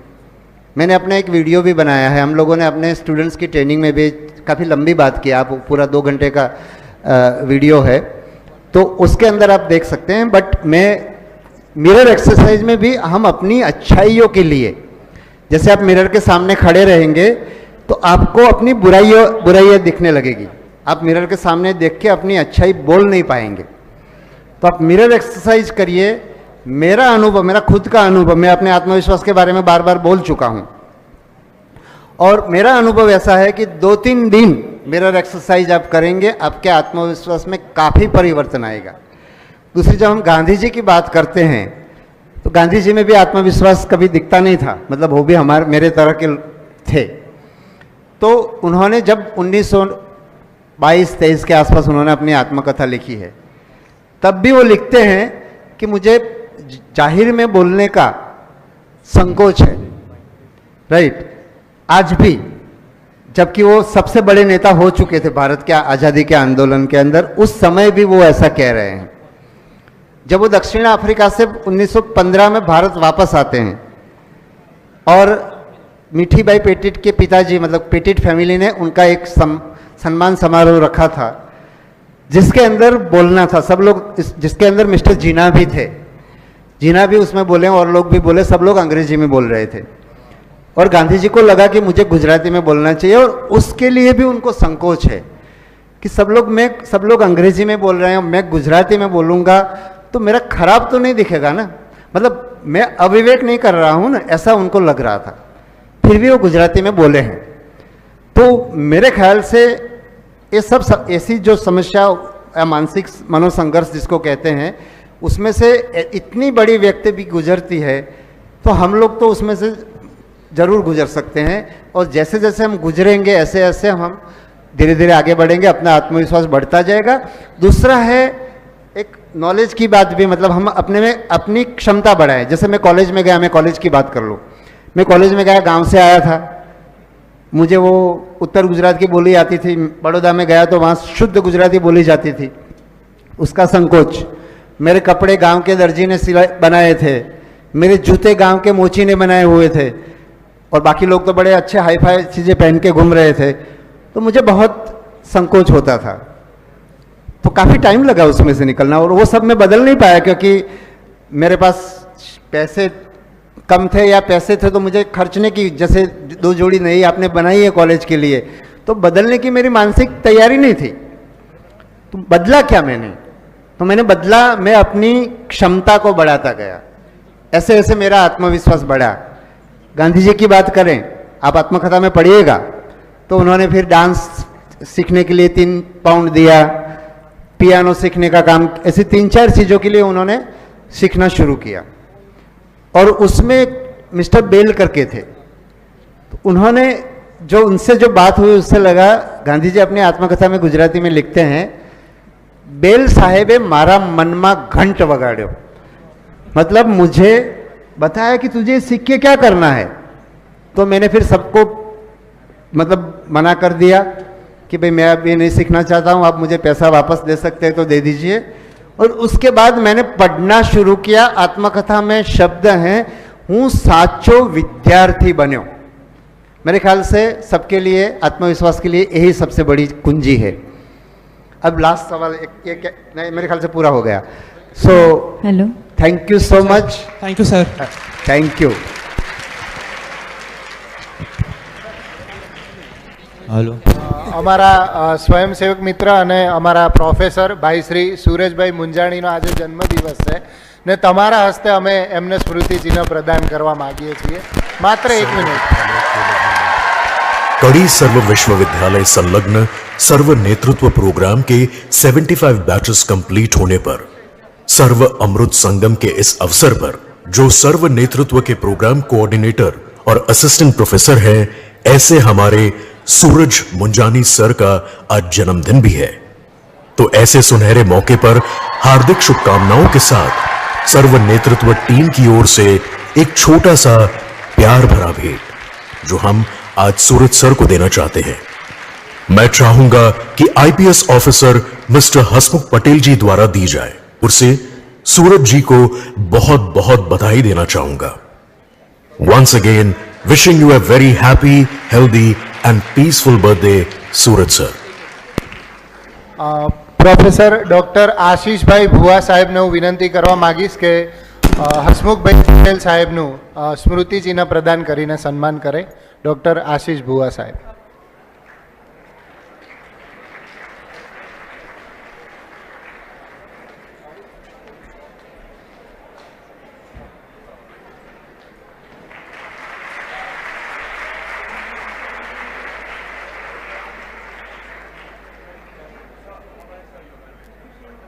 मैंने अपना एक वीडियो भी बनाया है, हम लोगों ने अपने स्टूडेंट्स की ट्रेनिंग में भी काफ़ी लंबी बात की, आप पूरा 2 घंटे का वीडियो है, तो उसके अंदर आप देख सकते हैं। बट मैं मिरर एक्सरसाइज में भी हम अपनी अच्छाइयों के लिए, जैसे आप मिरर के सामने खड़े रहेंगे तो आपको अपनी बुराइयाँ दिखने लगेगी, आप मिरर के सामने देख के अपनी अच्छाई बोल नहीं पाएंगे। तो आप मिरर एक्सरसाइज करिए। मेरा अनुभव, मेरा खुद का अनुभव, मैं अपने आत्मविश्वास के बारे में बार बार बोल चुका हूँ, और मेरा अनुभव ऐसा है कि 2-3 दिन मिरर एक्सरसाइज आप करेंगे, आपके आत्मविश्वास में काफ़ी परिवर्तन आएगा। दूसरी, जब हम गांधी जी की बात करते हैं तो गांधी जी में भी आत्मविश्वास कभी दिखता नहीं था, मतलब वो भी मेरे तरह के थे। तो उन्होंने जब 1922-23 के आसपास उन्होंने अपनी आत्मकथा लिखी है, तब भी वो लिखते हैं कि मुझे जाहिर में बोलने का संकोच है, राइट। आज भी, जबकि वो सबसे बड़े नेता हो चुके थे भारत के आज़ादी के आंदोलन के अंदर, उस समय भी वो ऐसा कह रहे हैं। जब वो दक्षिण अफ्रीका से 1915 में भारत वापस आते हैं और मीठीबाई पेटिट के पिताजी, मतलब पेटिट फैमिली ने उनका एक सम्मान समारोह रखा था, जिसके अंदर बोलना था सब लोग, जिसके अंदर मिस्टर जीना भी थे, जीना भी उसमें बोले और लोग भी बोले, सब लोग अंग्रेजी में बोल रहे थे। और गांधी जी को लगा कि मुझे गुजराती में बोलना चाहिए, और उसके लिए भी उनको संकोच है कि सब लोग अंग्रेजी में बोल रहे हैं, मैं गुजराती में बोलूँगा तो मेरा खराब तो नहीं दिखेगा ना, मतलब मैं अविवेक नहीं कर रहा हूँ ना, ऐसा उनको लग रहा था। फिर भी वो गुजराती में बोले हैं। तो मेरे ख्याल से ये सब ऐसी जो समस्या या मानसिक मनोसंघर्ष जिसको कहते हैं, उसमें से इतनी बड़ी व्यक्ति भी गुजरती है, तो हम लोग तो उसमें से ज़रूर गुजर सकते हैं। और जैसे जैसे हम गुजरेंगे ऐसे ऐसे हम धीरे धीरे आगे बढ़ेंगे, अपना आत्मविश्वास बढ़ता जाएगा। दूसरा है एक नॉलेज की बात भी, मतलब हम अपने में अपनी क्षमता बढ़ाएं। जैसे मैं कॉलेज में गया, मैं कॉलेज की बात कर लूँ, मैं कॉलेज में गया, गांव से आया था, मुझे वो उत्तर गुजरात की बोली आती थी। बड़ौदा में गया तो वहाँ शुद्ध गुजराती बोली जाती थी, उसका संकोच। मेरे कपड़े गांव के दर्जी ने सिलाई बनाए थे, मेरे जूते गांव के मोची ने बनाए हुए थे, और बाकी लोग तो बड़े अच्छे हाई फाई चीज़ें पहन के घूम रहे थे, तो मुझे बहुत संकोच होता था। तो काफ़ी टाइम लगा उसमें से निकलना, और वो सब मैं बदल नहीं पाया, क्योंकि मेरे पास पैसे कम थे, या पैसे थे तो मुझे खर्चने की, जैसे 2 जोड़ी नई आपने बनाई है कॉलेज के लिए, तो बदलने की मेरी मानसिक तैयारी नहीं थी। तो बदला क्या मैंने? तो मैंने बदला, मैं अपनी क्षमता को बढ़ाता गया, ऐसे ऐसे मेरा आत्मविश्वास बढ़ा। गांधी जी की बात करें, आप आत्मकथा में पढ़िएगा, तो उन्होंने फिर डांस सीखने के लिए 3 पाउंड दिया, पियानो सीखने का काम, ऐसी 3-4 चीज़ों के लिए उन्होंने सीखना शुरू किया। और उसमें मिस्टर बेल करके थे, तो उन्होंने जो उनसे जो बात हुई उससे लगा, गांधी जी अपनी आत्मकथा में गुजराती में लिखते हैं, बेल साहेबे मारा मनमा घंट वगाड़ो, मतलब मुझे बताया कि तुझे सीख के क्या करना है। तो मैंने फिर सबको मतलब मना कर दिया कि भाई मैं अब ये नहीं सीखना चाहता हूँ, आप मुझे पैसा वापस दे सकते हैं तो दे दीजिए। और उसके बाद मैंने पढ़ना शुरू किया। आत्मकथा में शब्द हैं, हूँ साचो विद्यार्थी बन्यो। मेरे ख्याल से सबके लिए आत्मविश्वास के लिए यही सबसे बड़ी कुंजी है। अब लास्ट सवाल एक नहीं, मेरे ख्याल से पूरा हो गया। So hello, thank you so much. Thank you sir. Thank you. Hello, અમારા સ્વયંસેવક મિત્ર અને અમારા પ્રોફેસર ભાઈ શ્રી સુરેશભાઈ મુંજાણીનો આજે જન્મદિવસ છે ને તમારા હસ્તે અમે એમને સ્મૃતિ ચિહ્ન પ્રદાન કરવા માંગીએ છીએ। માત્ર 1 મિનિટ। कड़ी सर्व विश्वविद्यालय संलग्न सर्व नेतृत्व प्रोग्राम के 75 बैचेस कंप्लीट होने पर सर्व अमृत संगम के इस अवसर पर जो सर्व नेतृत्व के प्रोग्राम कोऑर्डिनेटर और असिस्टेंट प्रोफेसर हैं, ऐसे हमारे सूरज मुंजानी सर का आज जन्मदिन भी है। तो ऐसे सुनहरे मौके पर हार्दिक शुभकामनाओं के साथ सर्व नेतृत्व टीम की ओर से एक छोटा सा प्यार भरा भेंट जो हम आज सूरज सर को देना चाहते हैं। मैं चाहूंगा कि आईपीएस ऑफिसर मिस्टर हसमुख पटेल जी द्वारा दी जाए। उससे सूरज जी को बहुत बहुत बधाई देना चाहूंगा। Once again wishing you a very happy, healthy and peaceful birthday Suraj sir. Professor doctor Ashishbhai Bhua साहेबने હું વિનંતી કરવા માંગીશ કે હસમુખભાઈ પટેલ સાહેબનું સ્મૃતિ ચિહ્ન પ્રદાન કરીને સન્માન કરે। ડૉક્ટર આશીષ ભુવા સાહેબ।